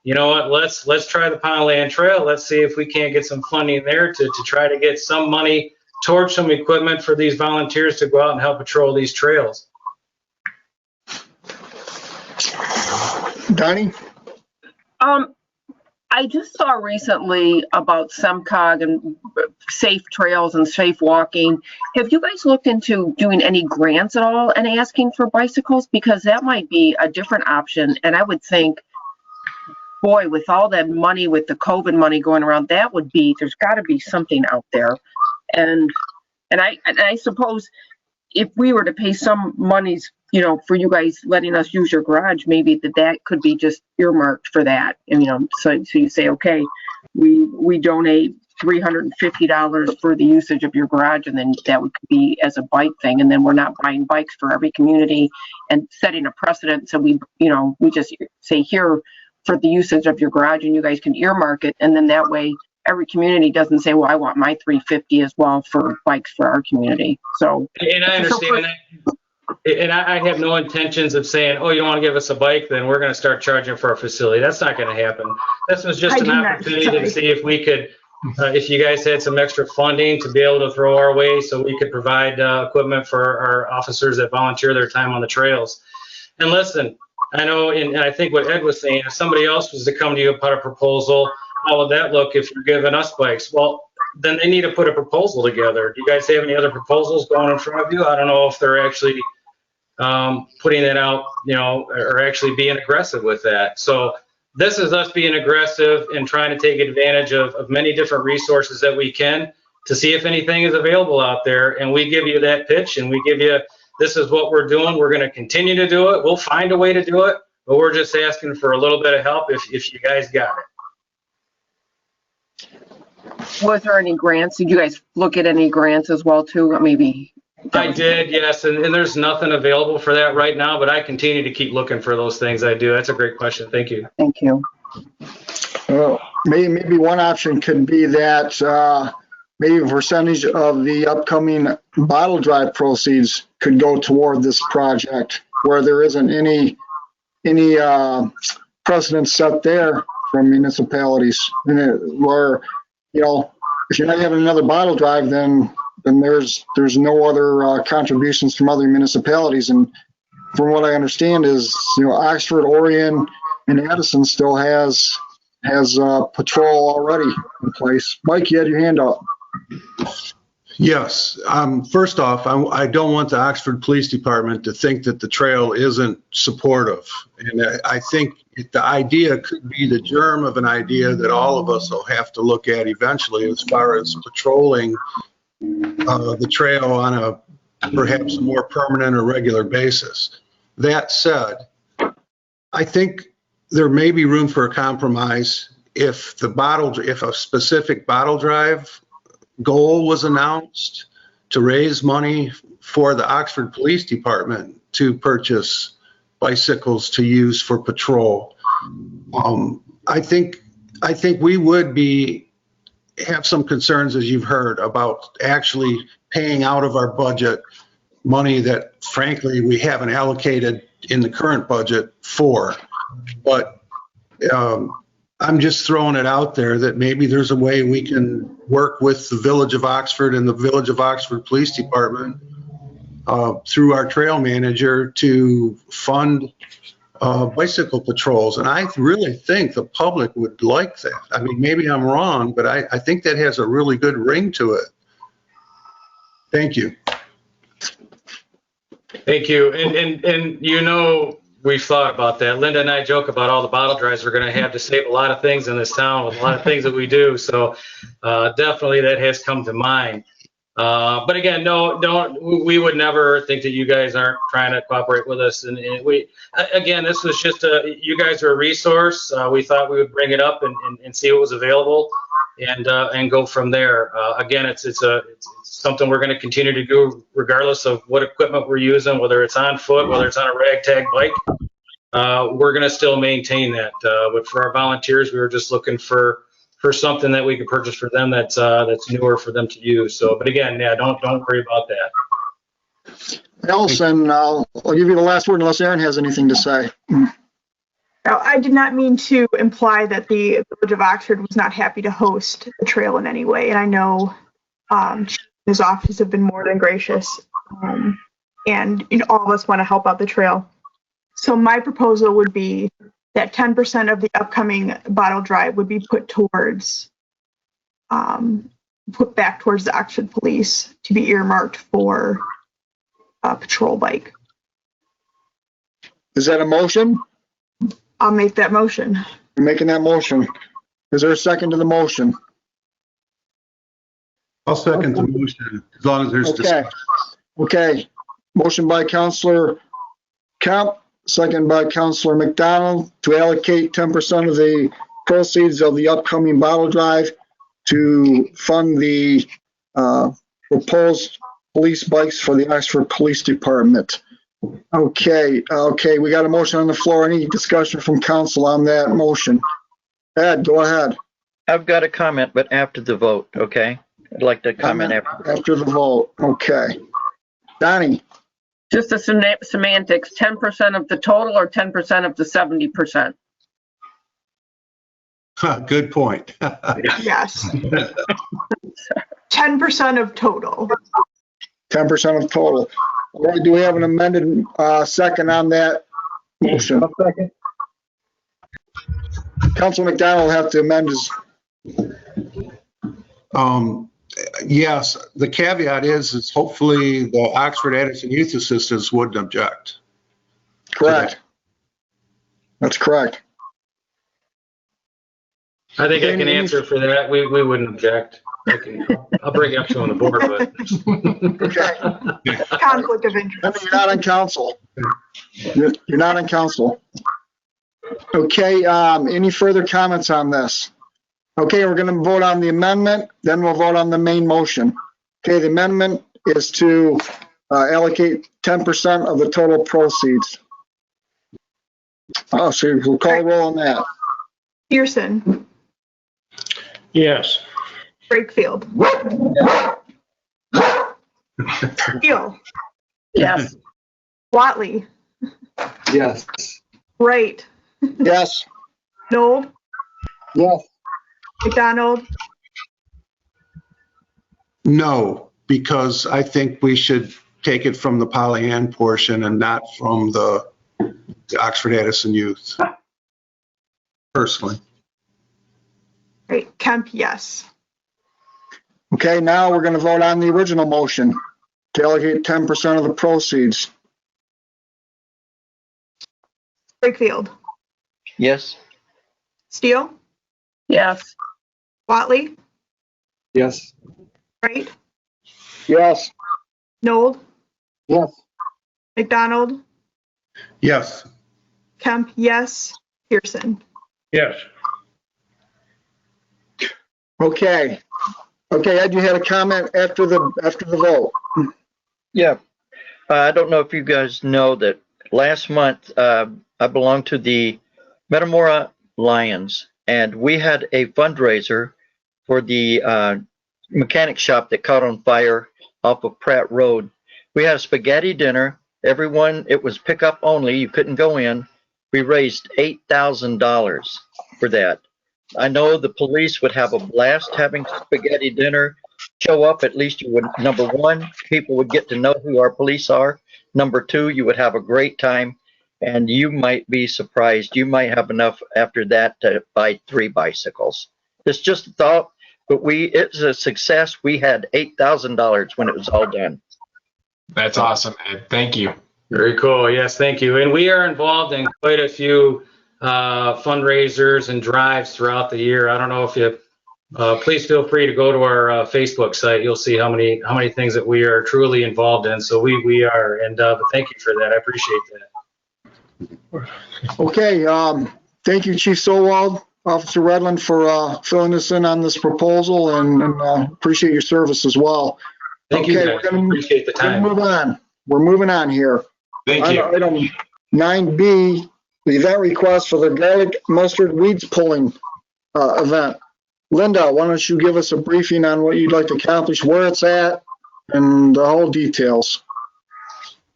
you know what, let's try the Pollyant Trail. Let's see if we can't get some funding there to try to get some money towards some equipment for these volunteers to go out and help patrol these trails. Donnie? I just saw recently about SEMCOG and safe trails and safe walking. Have you guys looked into doing any grants at all and asking for bicycles? Because that might be a different option. And I would think, boy, with all that money, with the COVID money going around, there's got to be something out there. And I suppose if we were to pay some monies, for you guys letting us use your garage, maybe that could be just earmarked for that. And, so you say, okay, we donate $350 for the usage of your garage, and then that would be as a bike thing. And then we're not buying bikes for every community and setting a precedent. So we just say here for the usage of your garage, and you guys can earmark it. And then that way every community doesn't say, well, I want my $350 as well for bikes for our community. So, and I understand that. And I have no intentions of saying, oh, you don't want to give us a bike, then we're going to start charging for our facility. That's not going to happen. This was just an opportunity to see if we could, if you guys had some extra funding to be able to throw our way so we could provide equipment for our officers that volunteer their time on the trails. And listen, I know, and I think what Ed was saying, if somebody else was to come to you about a proposal, how would that look if you're giving us bikes? Well, then they need to put a proposal together. Do you guys have any other proposals going in front of you? I don't know if they're actually putting that out, or actually being aggressive with that. So this is us being aggressive and trying to take advantage of many different resources that we can to see if anything is available out there. And we give you that pitch, and we give you, this is what we're doing. We're going to continue to do it. We'll find a way to do it, but we're just asking for a little bit of help if you guys got it. Was there any grants? Did you guys look at any grants as well too? Maybe. I did, yes, and there's nothing available for that right now, but I continue to keep looking for those things. I do. That's a great question. Thank you. Thank you. Well, maybe one option could be that maybe a percentage of the upcoming bottle drive proceeds could go toward this project, where there isn't any precedent set there from municipalities, where if you're not having another bottle drive, then there's no other contributions from other municipalities. And from what I understand is, Oxford, Orient, and Addison still has patrol already in place. Mike, you had your hand up. Yes. First off, I don't want the Oxford Police Department to think that the trail isn't supportive. And I think the idea could be the germ of an idea that all of us will have to look at eventually, as far as patrolling the trail on a perhaps a more permanent or regular basis. That said, I think there may be room for a compromise if a specific bottle drive goal was announced to raise money for the Oxford Police Department to purchase bicycles to use for patrol. I think we would have some concerns, as you've heard, about actually paying out of our budget money that frankly we haven't allocated in the current budget for. But I'm just throwing it out there that maybe there's a way we can work with the Village of Oxford and the Village of Oxford Police Department through our trail manager to fund bicycle patrols. And I really think the public would like that. I mean, maybe I'm wrong, but I think that has a really good ring to it. Thank you. Thank you. And we've thought about that. Linda and I joke about all the bottle drives we're going to have to save a lot of things in this town with a lot of things that we do. So definitely that has come to mind. But again, we would never think that you guys aren't trying to cooperate with us. And this was just you guys are a resource. We thought we would bring it up and see what was available and go from there. Again, it's something we're going to continue to do regardless of what equipment we're using, whether it's on foot, whether it's on a ragtag bike. We're going to still maintain that. But for our volunteers, we were just looking for something that we could purchase for them that's newer for them to use. So, but again, don't worry about that. Nelson, I'll give you the last word unless Aaron has anything to say. Now, I did not mean to imply that the Village of Oxford was not happy to host the trail in any way. And I know His office have been more than gracious. And all of us want to help out the trail. So my proposal would be that 10% of the upcoming bottle drive would be put back towards the Oxford Police to be earmarked for a patrol bike. Is that a motion? I'll make that motion. You're making that motion. Is there a second to the motion? I'll second the motion as long as there's Okay. discussion. Okay. Motion by Counselor Kemp, second by Counselor McDonald to allocate 10% of the proceeds of the upcoming bottle drive to fund the proposed police bikes for the Oxford Police Department. Okay, we got a motion on the floor. Any discussion from council on that motion? Ed, go ahead. I've got a comment, but after the vote, okay? I'd like to comment after. After the vote, okay. Donnie? Just the semantics, 10% of the total or 10% of the 70%? Good point. Yes. 10% of total. 10% of total. All right, do we have an amended second on that motion? Second. Councilor McDonald will have to amend his. Yes, the caveat is hopefully the Oxford Addison Youth Assistants wouldn't object. Correct. That's correct. I think I can answer for that. We wouldn't object. I'll bring it up to on the board, but. Okay. Conflict of interest. You're not on council. You're not on council. Okay, any further comments on this? Okay, we're going to vote on the amendment, then we'll vote on the main motion. Okay, the amendment is to allocate 10% of the total proceeds. Oh, so we'll call a roll on that. Pearson. Yes. Brakefield. Steele. Yes. Watley. Yes. Wright. Yes. Noel. Yes. McDonald. No, because I think we should take it from the Pollyann portion and not from the Oxford Addison Youth. Personally. Right. Kemp, yes. Okay, now we're going to vote on the original motion to allocate 10% of the proceeds. Brakefield. Yes. Steele. Yes. Watley. Yes. Wright. Yes. Noel. Yes. McDonald. Yes. Kemp, yes. Pearson. Yes. Okay. Okay, Ed, you had a comment after the vote. Yeah. I don't know if you guys know that last month I belonged to the Metamora Lions, and we had a fundraiser for the mechanic shop that caught on fire off of Pratt Road. We had a spaghetti dinner. Everyone, it was pickup only. You couldn't go in. We raised $8,000 for that. I know the police would have a blast having spaghetti dinner. Show up, at least you would, number one, people would get to know who our police are. Number two, you would have a great time, and you might be surprised. You might have enough after that to buy 3 bicycles. It's just a thought, but it's a success. We had $8,000 when it was all done. That's awesome, Ed. Thank you. Very cool. Yes, thank you. And we are involved in quite a few fundraisers and drives throughout the year. I don't know if you, please feel free to go to our Facebook site. You'll see how many things that we are truly involved in. So we are, and but thank you for that. I appreciate that. Okay, thank you, Chief Sowald, Officer Redland, for filling us in on this proposal, and appreciate your service as well. Thank you, guys. Appreciate the time. Move on. We're moving on here. Thank you. Item 9B, the event request for the garlic mustard weeds pulling event. Linda, why don't you give us a briefing on what you'd like to accomplish, where it's at, and the whole details.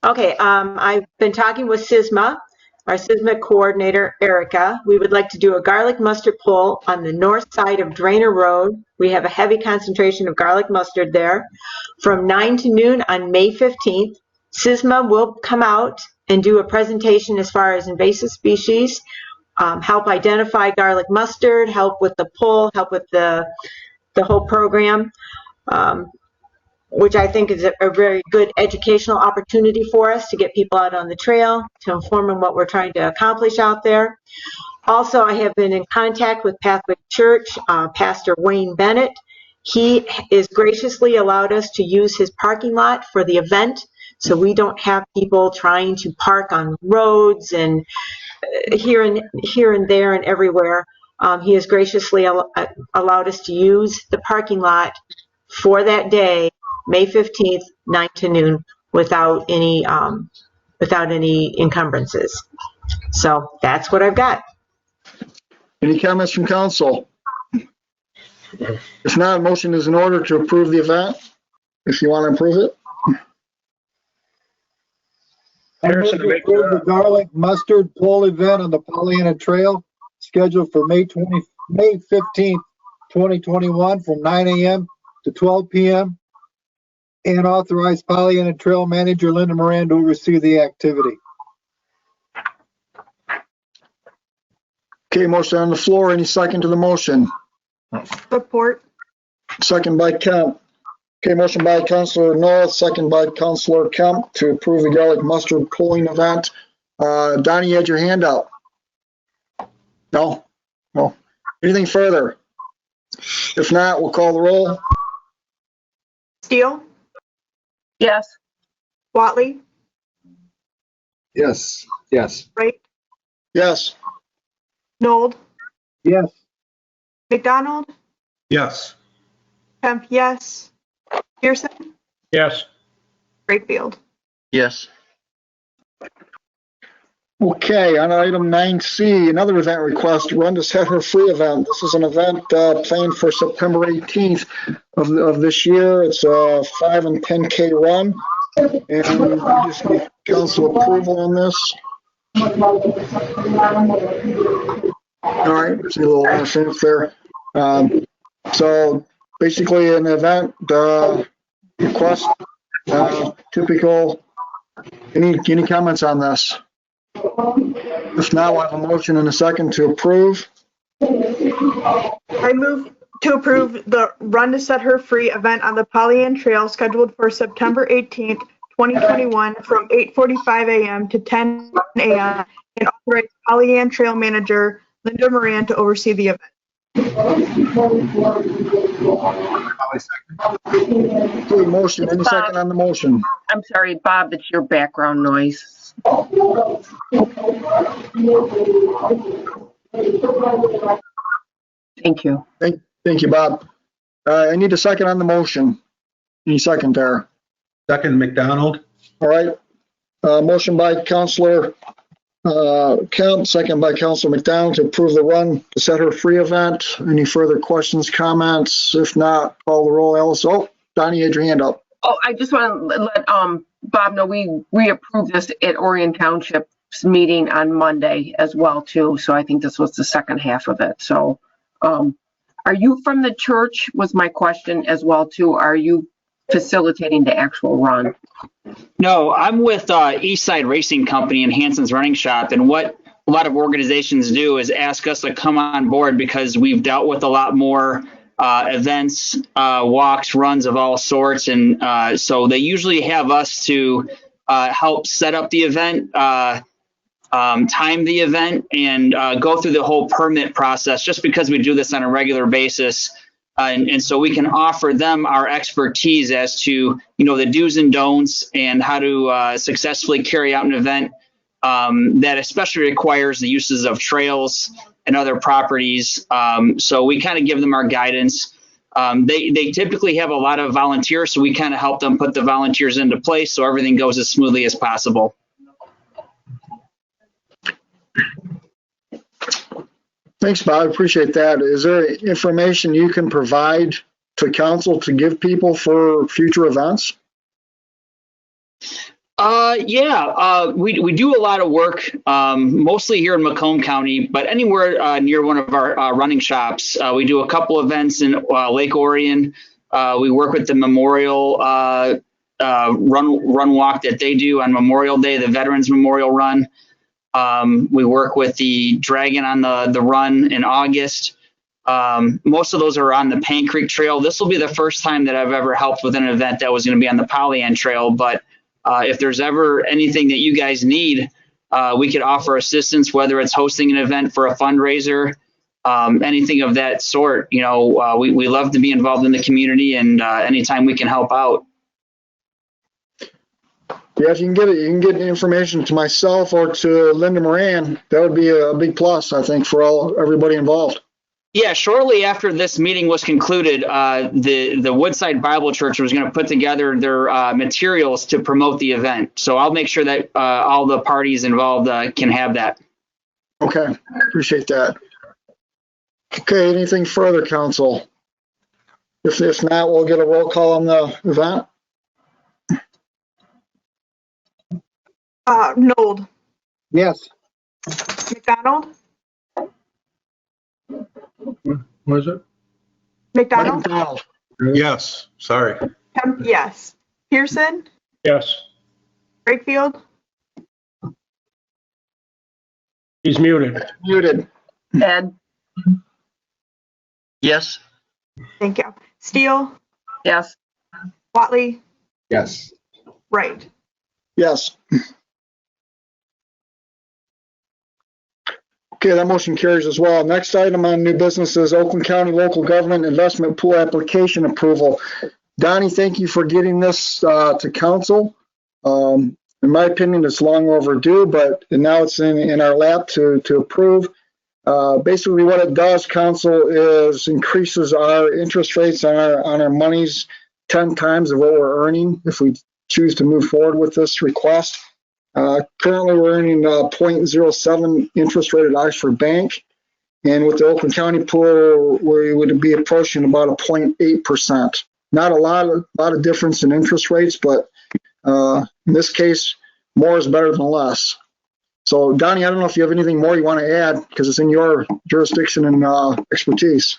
Okay, I've been talking with SISMA. our SISMA coordinator, Erica. We would like to do a garlic mustard pull on the north side of Drainer Road. We have a heavy concentration of garlic mustard there from 9 to noon on May 15th. SISMA will come out and do a presentation as far as invasive species, help identify garlic mustard, help with the pull, help with the whole program, which I think is a very good educational opportunity for us to get people out on the trail, to inform them what we're trying to accomplish out there. Also, I have been in contact with Pathway Church, Pastor Wayne Bennett. He is graciously allowed us to use his parking lot for the event, so we don't have people trying to park on roads and here and there and everywhere. He has graciously allowed us to use the parking lot for that day, May 15th, 9 to noon, without any encumbrances. So that's what I've got. Any comments from council? If not, a motion is in order to approve the event, if you want to approve it. I move to approve the garlic mustard pull event on the Pollyanna Trail scheduled for May 15th, 2021 from 9 a.m. to 12 p.m. and authorize Pollyanna Trail Manager Linda Moran to oversee the activity. Okay, motion on the floor. Any second to the motion? Support. Second by Kemp. Okay, motion by Councilor North, second by Councilor Kemp to approve the garlic mustard pulling event. Donnie, you had your hand up. No? No. Anything further? If not, we'll call the roll. Steele, Yes. Watley, Yes. Yes. Wright, Yes. Nold, Yes. McDonald, Yes. Kemp, yes. Pearson, Yes. Wakefield. Yes. Okay, on item 9C, another event request, Run to Set Her Free event. This is an event planned for September 18th of this year. It's a 5 and 10K run, and we just need council approval on this. All right, see a little interference there. So basically an event request, typical. Any comments on this? If not, we'll have a motion and a second to approve. I move to approve the Run to Set Her Free event on the Pollyanna Trail scheduled for September 18th, 2021 from 8:45 a.m. to 10 a.m. and authorize Pollyanna Trail Manager Linda Moran to oversee the event. Okay, motion, any second on the motion? I'm sorry, Bob, it's your background noise. Thank you. Thank you, Bob. I need a second on the motion. Any second there? Second, McDonald. All right. Motion by Councilor Kemp, second by Councilor McDonald to approve the Run to Set Her Free event. Any further questions, comments? If not, call the roll. Alice. Oh, Donnie, you had your hand up. Oh, I just want to let Bob know we approved this at Orient Township's meeting on Monday as well too. So I think this was the second half of it. So are you from the church was my question as well too. Are you facilitating the actual run? No, I'm with Eastside Racing Company and Hanson's Running Shop. And what a lot of organizations do is ask us to come on board because we've dealt with a lot more events, walks, runs of all sorts. And so they usually have us to help set up the event, time the event, and go through the whole permit process just because we do this on a regular basis. And so we can offer them our expertise as to, the do's and don'ts and how to successfully carry out an event that especially requires the uses of trails and other properties. So we kind of give them our guidance. They typically have a lot of volunteers, so we kind of help them put the volunteers into place so everything goes as smoothly as possible. Thanks, Bob. I appreciate that. Is there information you can provide to council to give people for future events? We do a lot of work, mostly here in Macomb County, but anywhere near one of our running shops. We do a couple events in Lake Orion. We work with the Memorial run walk that they do on Memorial Day, the Veterans Memorial Run. We work with the Dragon on the run in August. Most of those are on the Paint Creek Trail. This will be the first time that I've ever helped with an event that was going to be on the Pollyant Trail, but if there's ever anything that you guys need, we could offer assistance, whether it's hosting an event for a fundraiser, anything of that sort. We love to be involved in the community, and anytime we can help out. Yeah, if you can get information to myself or to Linda Moran, that would be a big plus, I think, for everybody involved. Yeah, shortly after this meeting was concluded, the Woodside Bible Church was going to put together their materials to promote the event. So I'll make sure that all the parties involved can have that. Okay, appreciate that. Okay, anything further, council? If not, we'll get a roll call on the event. Nold, Yes. McDonald, What is it? McDonald, Yes, sorry. Kemp, yes. Pearson, Yes, Brakefield, he's muted. Muted. Ed, Yes. thank you. Steele, yes. Watley, Yes. Wright. Yes. Okay, that motion carries as well. Next item on new business is Oakland County Local Government Investment Pool Application Approval. Donnie, thank you for getting this to council. In my opinion, it's long overdue, but now it's in our lap to approve. Basically, what it does, council, is increases our interest rates on our monies 10 times of what we're earning if we choose to move forward with this request. Currently, we're earning 0.07 interest rate at Oxford Bank, and with the Oakland County pool, we would be approaching about a 0.8%. Not a lot of difference in interest rates, but in this case, more is better than less. So, Donnie, I don't know if you have anything more you want to add, because it's in your jurisdiction and expertise.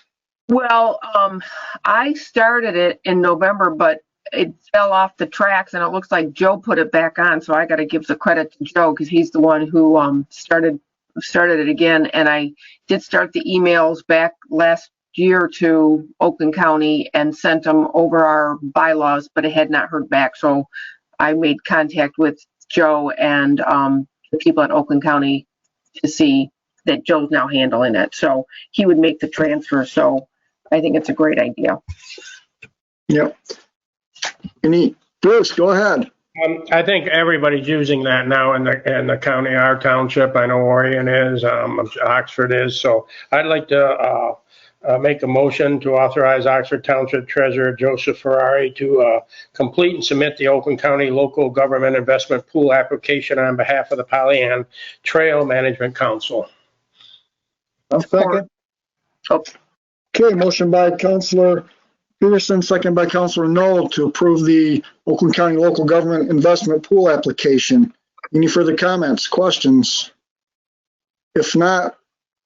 Well, I started it in November, but it fell off the tracks, and it looks like Joe put it back on. So I got to give the credit to Joe, because he's the one who started it again. And I did start the emails back last year to Oakland County and sent them over our bylaws, but I had not heard back. So I made contact with Joe and the people at Oakland County to see that Joe's now handling it. So he would make the transfer. So I think it's a great idea. Yep. Bruce, go ahead. I think everybody's using that now in the county, our township. I know Orient is, Oxford is. So I'd like to make a motion to authorize Oxford Township Treasurer Joseph Ferrari to complete and submit the Oakland County Local Government Investment Pool application on behalf of the Pollyant Trail Management Council. I'll second. Okay, motion by Councilor Peterson, second by Councilor Knoll to approve the Oakland County Local Government Investment Pool application. Any further comments, questions? If not,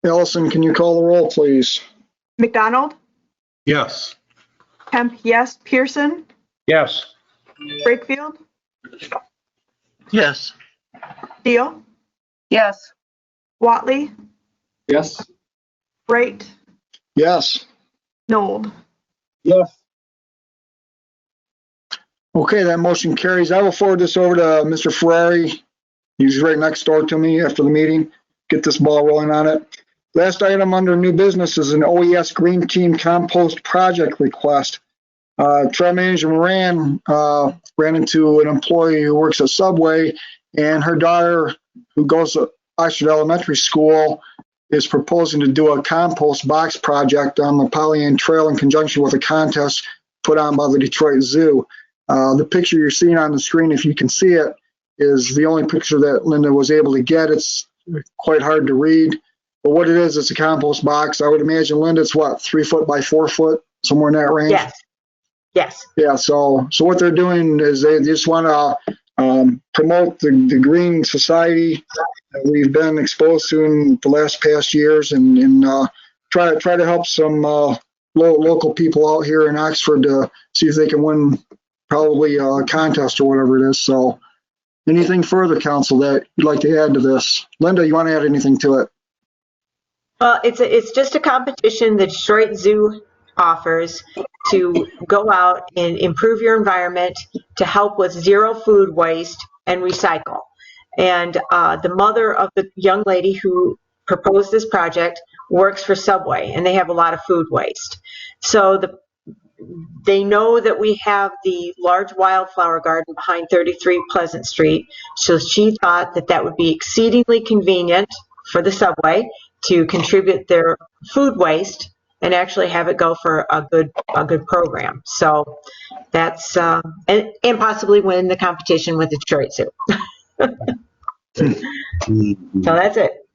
Allison, can you call the roll, please? McDonald, Yes. Kemp, yes. Pearson, Yes, Brakefield, Yes. Steele, Yes. Watley, Yes. Wright, Yes. Nold. Yes. Okay, that motion carries. I will forward this over to Mr. Ferrari. He's right next door to me after the meeting. Get this ball rolling on it. Last item under new business is an OES Green Team Compost Project request. Trail Manager Moran ran into an employee who works at Subway, and her daughter, who goes to Oxford Elementary School, is proposing to do a compost box project on the Pollyant Trail in conjunction with a contest put on by the Detroit Zoo. The picture you're seeing on the screen, if you can see it, is the only picture that Linda was able to get. It's quite hard to read, but what it is, it's a compost box. I would imagine, Linda, it's what, 3 foot by 4 foot, somewhere in that range? Yes. Yes. Yeah, so what they're doing is they just want to promote the green society that we've been exposed to in the past years, and try to help some local people out here in Oxford to see if they can win probably a contest or whatever it is. So anything further, council, that you'd like to add to this? Linda, you want to add anything to it? Well, it's just a competition that Detroit Zoo offers to go out and improve your environment, to help with zero food waste and recycle. And the mother of the young lady who proposed this project works for Subway, and they have a lot of food waste. So they know that we have the large wildflower garden behind 33 Pleasant Street. So she thought that that would be exceedingly convenient for the Subway to contribute their food waste and actually have it go for a good program. So that's and possibly win the competition with the Detroit Zoo. So that's it.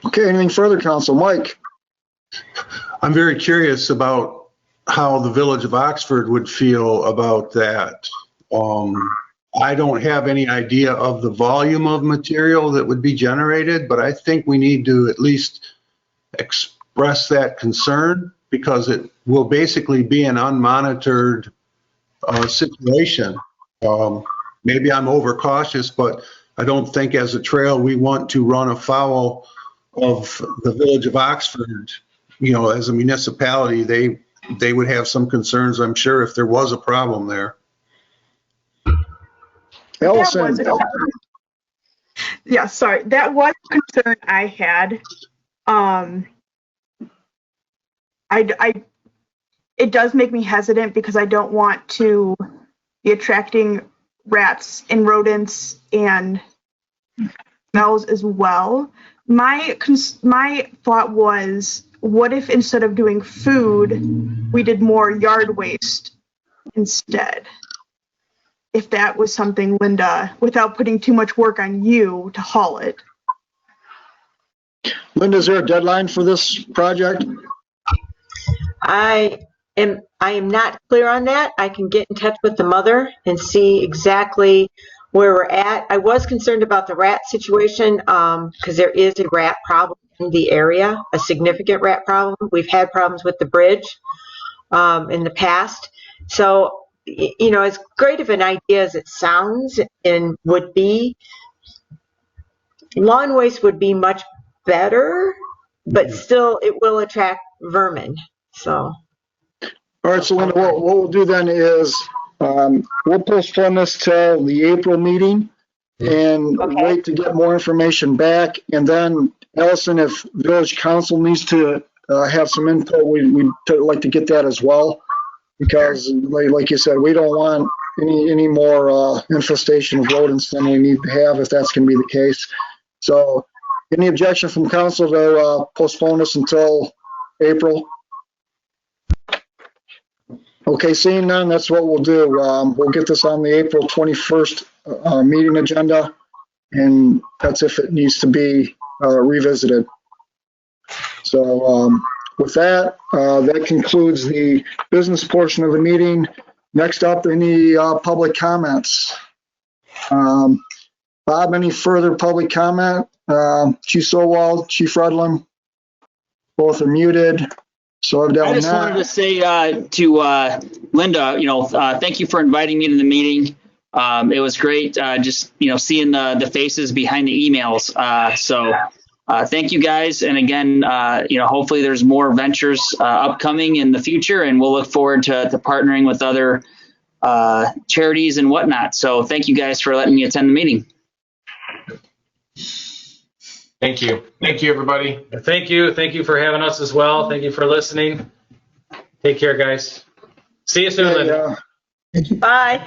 Okay, anything further, council? Mike? I'm very curious about how the Village of Oxford would feel about that. I don't have any idea of the volume of material that would be generated, but I think we need to at least express that concern, because it will basically be an unmonitored situation. Maybe I'm overcautious, but I don't think as a trail we want to run afoul of the Village of Oxford. You know, as a municipality, they would have some concerns, I'm sure, if there was a problem there. Allison. Yeah, sorry. That was a concern I had. It does make me hesitant because I don't want to be attracting rats and rodents and smells as well. My thought was, what if instead of doing food, we did more yard waste instead? If that was something, Linda, without putting too much work on you to haul it. Linda, is there a deadline for this project? I am not clear on that. I can get in touch with the mother and see exactly where we're at. I was concerned about the rat situation because there is a rat problem in the area, a significant rat problem. We've had problems with the bridge in the past. So, you know, as great of an idea as it sounds and would be, lawn waste would be much better, but still it will attract vermin. So. All right, so Linda, what we'll do then is we'll postpone this till the April meeting and wait to get more information back. And then, Allison, if Village Council needs to have some input, we'd like to get that as well. Because, like you said, we don't want any more infestation of rodents than we need to have, if that's going to be the case. So, any objection from council to postpone this until April? Okay, seeing none, that's what we'll do. We'll get this on the April 21st meeting agenda, and that's if it needs to be revisited. So with that, that concludes the business portion of the meeting. Next up, any public comments? Bob, any further public comment? Chief Sowald, Chief Rudlin, both are muted. So I just wanted to say to Linda, thank you for inviting me to the meeting. It was great just, seeing the faces behind the emails. So thank you guys. And again, hopefully there's more ventures upcoming in the future, and we'll look forward to partnering with other charities and whatnot. So thank you guys for letting me attend the meeting. Thank you. Thank you, everybody. Thank you. Thank you for having us as well. Thank you for listening. Take care, guys. See you soon, Linda. Bye.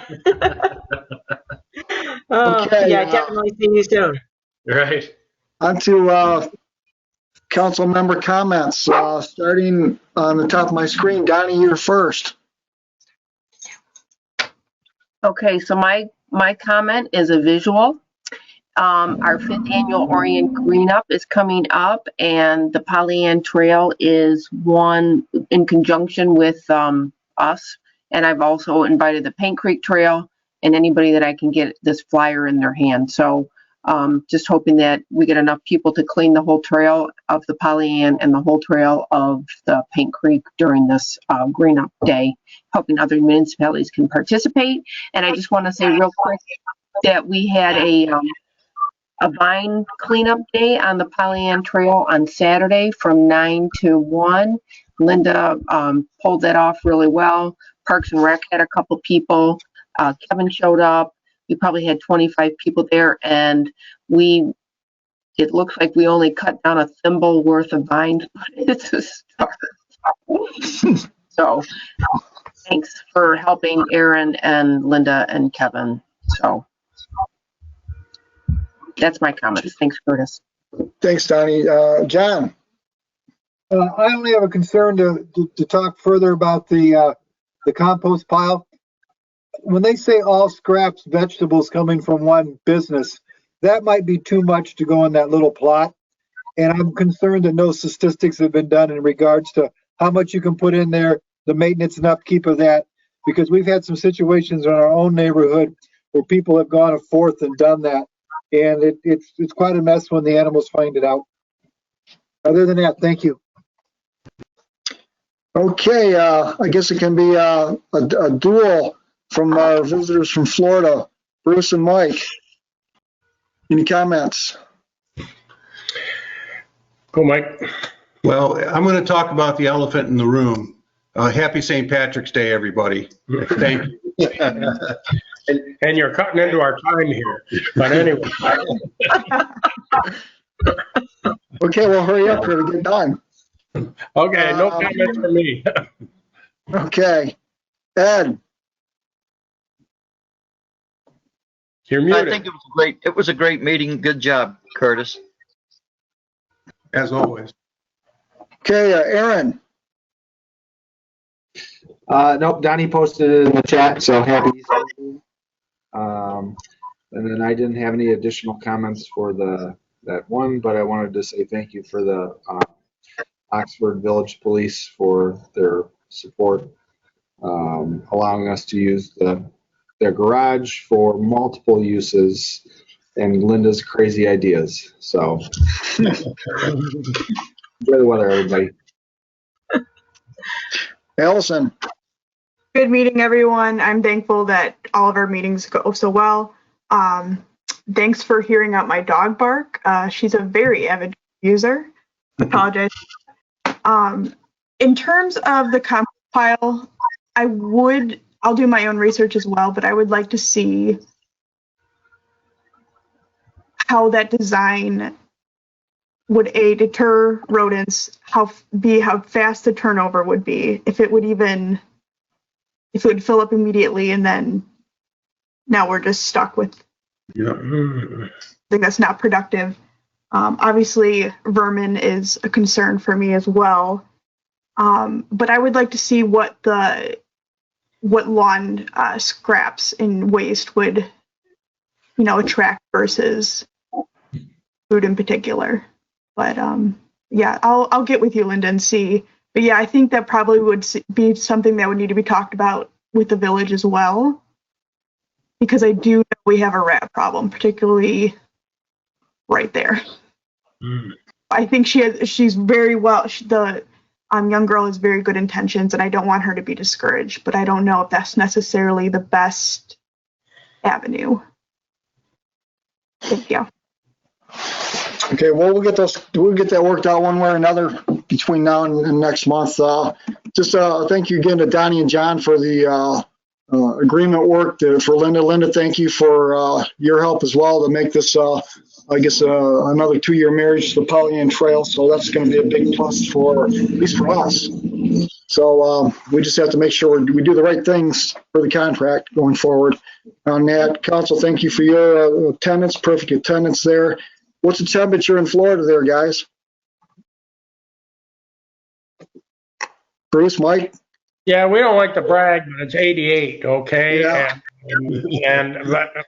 Definitely see you soon. Right. On to council member comments. Starting on the top of my screen, Donnie, you're first. Okay, so my comment is a visual. Our 5th annual Orient Green Up is coming up, and the Pollyant Trail is one in conjunction with us. And I've also invited the Paint Creek Trail and anybody that I can get this flyer in their hand. So just hoping that we get enough people to clean the whole trail of the Pollyant and the whole trail of the Paint Creek during this green up day, hoping other municipalities can participate. And I just want to say real quick that we had a vine cleanup day on the Pollyant Trail on Saturday from 9 to 1. Linda pulled that off really well. Parks and Rec had a couple people. Kevin showed up. We probably had 25 people there, and it looks like we only cut down a thimble worth of vines, but it's a start. So thanks for helping Aaron and Linda and Kevin. So that's my comments. Thanks, Curtis. Thanks, Donnie. John? I only have a concern to talk further about the compost pile. When they say all scraps vegetables coming from one business, that might be too much to go in that little plot. And I'm concerned that no statistics have been done in regards to how much you can put in there, the maintenance and upkeep of that, because we've had some situations in our own neighborhood where people have gone forth and done that. And it's quite a mess when the animals find it out. Other than that, thank you. Okay, I guess it can be a duel from our visitors from Florida, Bruce and Mike. Any comments? Go, Mike. Well, I'm going to talk about the elephant in the room. Happy St. Patrick's Day, everybody. Thank you. And you're cutting into our time here. But anyway. Okay, well, hurry up here to get done. Okay, no comments from me. Okay. Ed? You're I muted. think it was a great meeting. Good job, Curtis. As always. Okay, Aaron? Nope, Donnie posted it in the chat, so happy Easter. And then I didn't have any additional comments for that one, but I wanted to say thank you for the Oxford Village Police for their support, allowing us to use their garage for multiple uses and Linda's crazy ideas. So enjoy the weather, everybody. Allison? Good meeting, everyone. I'm thankful that all of our meetings go so well. Thanks for hearing out my dog bark. She's a very avid user. Apologize. In terms of the compost pile, I'll do my own research as well, but I would like to see how that design would A, deter rodents, how fast the turnover would be, if it would fill up immediately, and then now we're just stuck with something that's not productive. Obviously, vermin is a concern for me as well, but I would like to see what lawn scraps and waste would, attract versus food in particular. But yeah, I'll get with you, Linda, and see. But yeah, I think that probably would be something that would need to be talked about with the village as well, because I do know we have a rat problem, particularly right there. I think she's very well. The young girl has very good intentions, and I don't want her to be discouraged, but I don't know if that's necessarily the best avenue. Thank you. Okay, well, we'll get that worked out one way or another between now and next month. Just thank you again to Donnie and John for the agreement work. For Linda. Linda, thank you for your help as well to make this, I guess, another 2-year marriage to the Pollyant Trail. So that's going to be a big plus at least for us. So we just have to make sure we do the right things for the contract going forward on that. Council, thank you for your attendance, perfect attendance there. What's the temperature in Florida there, guys? Bruce, Mike? Yeah, we don't like to brag, but it's 88, okay? Yeah.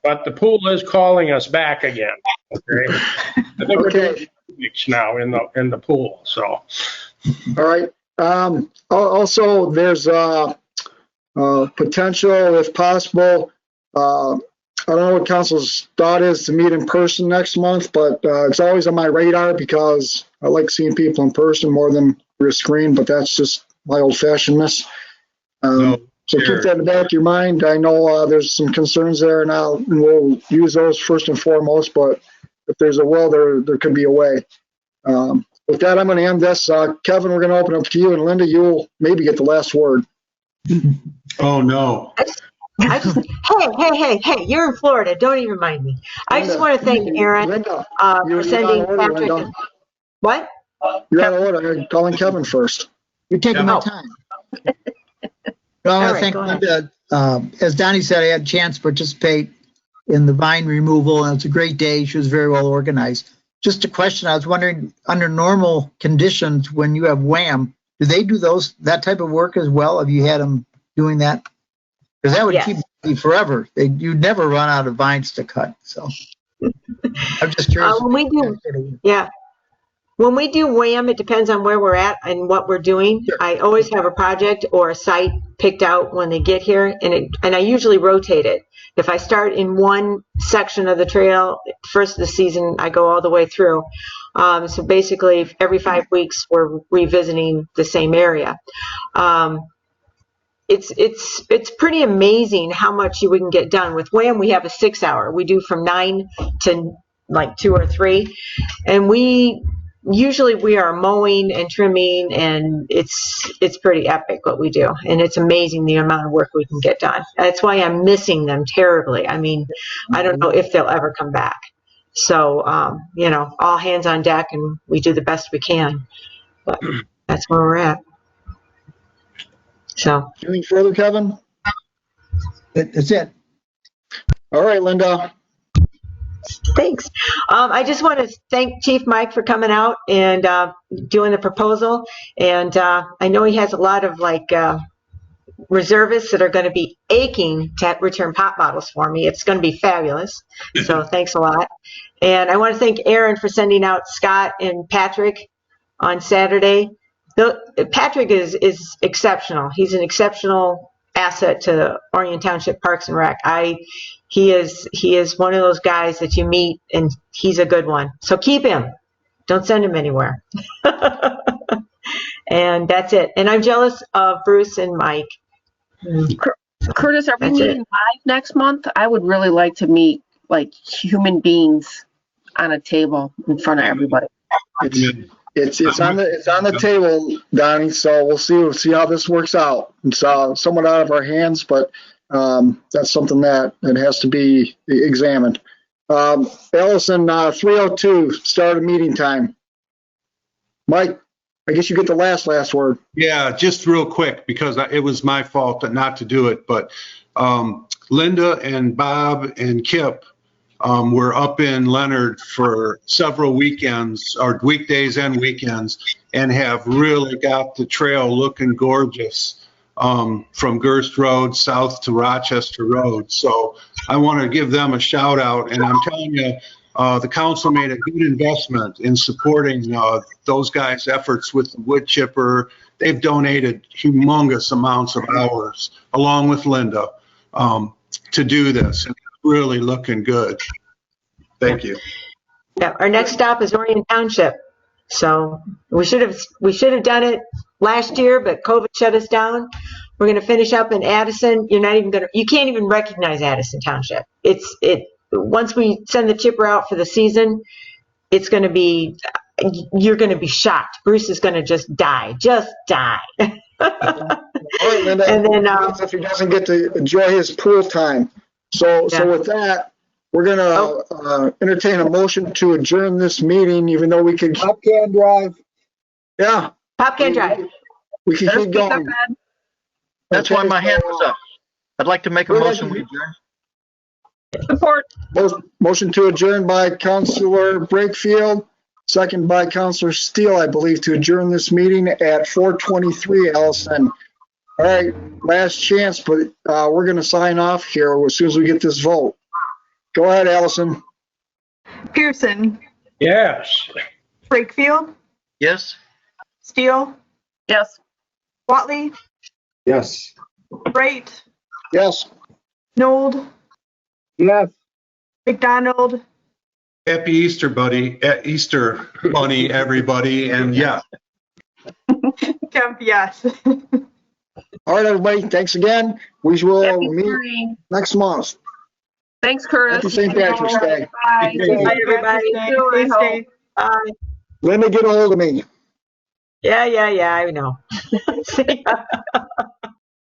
But the pool is calling us back again, okay? I think we're doing weeks now in the pool, so. All right. Also, there's potential, if possible, I don't know what council's thought is to meet in person next month, but it's always on my radar because I like seeing people in person more than through a screen, but that's just my old-fashionedness. So keep that in the back of your mind. I know there's some concerns there now, and we'll use those first and foremost, but if there's a will, there could be a way. With that, I'm going to end this. Kevin, we're going to open up to you, and Linda, you'll maybe get the last word. Oh, no. Hey, you're in Florida. Don't even mind me. I just want to thank Aaron for sending Patrick. Linda. What? You're out of order. I'm calling Kevin first. You're taking my time. No, I think Linda, as Donnie said, I had a chance to participate in the vine removal, and it's a great day. She was very well organized. Just a question, I was wondering, under normal conditions, when you have WHAM, do they do that type of work as well? Have you had them doing that? Because that would keep me forever. You'd never run out of vines to cut. So I'm just curious. When we do WHAM, it depends on where we're at and what we're doing. Sure. I always have a project or a site picked out when they get here, and I usually rotate it. If I start in one section of the trail, first of the season, I go all the way through. So basically, every 5 weeks, we're revisiting the same area. It's pretty amazing how much we can get done. With WHAM, we have a 6 hour. We do from 9 to like 2 or 3, and we are mowing and trimming, and it's pretty epic what we do, and it's amazing the amount of work we can get done. That's why I'm missing them terribly. I mean, I don't know if they'll ever come back. So all hands on deck, and we do the best we can. But that's where we're at. So anything further, Kevin? That's it. All right, Linda. Thanks. I just want to thank Chief Mike for coming out and doing the proposal. And I know he has a lot of reservists that are going to be aching to return pop bottles for me. It's going to be fabulous. So thanks a lot. And I want to thank Aaron for sending out Scott and Patrick on Saturday. Patrick is exceptional. He's an exceptional asset to Orient Township Parks and Rec. He is one of those guys that you meet, and he's a good one. So keep him. Don't send him anywhere. And that's it. And I'm jealous of Bruce and Mike. Curtis, are we meeting live next month? I would really like to meet like human beings on a table in front of everybody. It's on the table, Donnie. So we'll see how this works out. It's somewhat out of our hands, but that's something that has to be examined. Ellison, 3:02, start of meeting time. Mike, I guess you get the last word. Yeah, just real quick, because it was my fault not to do it, but Linda and Bob and Kip were up in Leonard for several weekends, or weekdays and weekends, and have really got the trail looking gorgeous. From Gerst Road south to Rochester Road. So I want to give them a shout out. And I'm telling you, the council made a good investment in supporting those guys' efforts with the wood chipper. They've donated humongous amounts of hours, along with Linda, to do this. And it's really looking good. Thank you. Yeah, our next stop is Orient Township. So we should have done it last year, but COVID shut us down. We're going to finish up in Addison. You can't even recognize Addison Township. Once we send the chipper out for the season, you're going to be shocked. Bruce is going to just die. All right, Linda. And then if he doesn't get to enjoy his pool time. So with that, we're going to entertain a motion to adjourn this meeting, even though we could. Popcan Drive. Yeah. Popcan Drive. We can keep going. That's why my hand was up. I'd like to make a motion to adjourn. Support. Motion to adjourn by Councilor Brakefield, second by Councilor Steele, I believe, to adjourn this meeting at 4:23, Allison. All right, last chance, but we're going to sign off here as soon as we get this vote. Go ahead, Allison. Pearson. Yes. Brakefield. Yes. Steele. Yes. Watley. Yes. Wright. Yes. Nold. Yes. McDonald, Happy Easter, buddy. Easter bunny, everybody. And yeah, Kemp, yes. All right, everybody, thanks again. We will Happy meet spring. next month. Thanks, Curtis. Happy St. Patrick's Day. Bye. Bye, everybody. Stay safe. Bye. Linda, get a hold of me. Yeah, I know. See ya.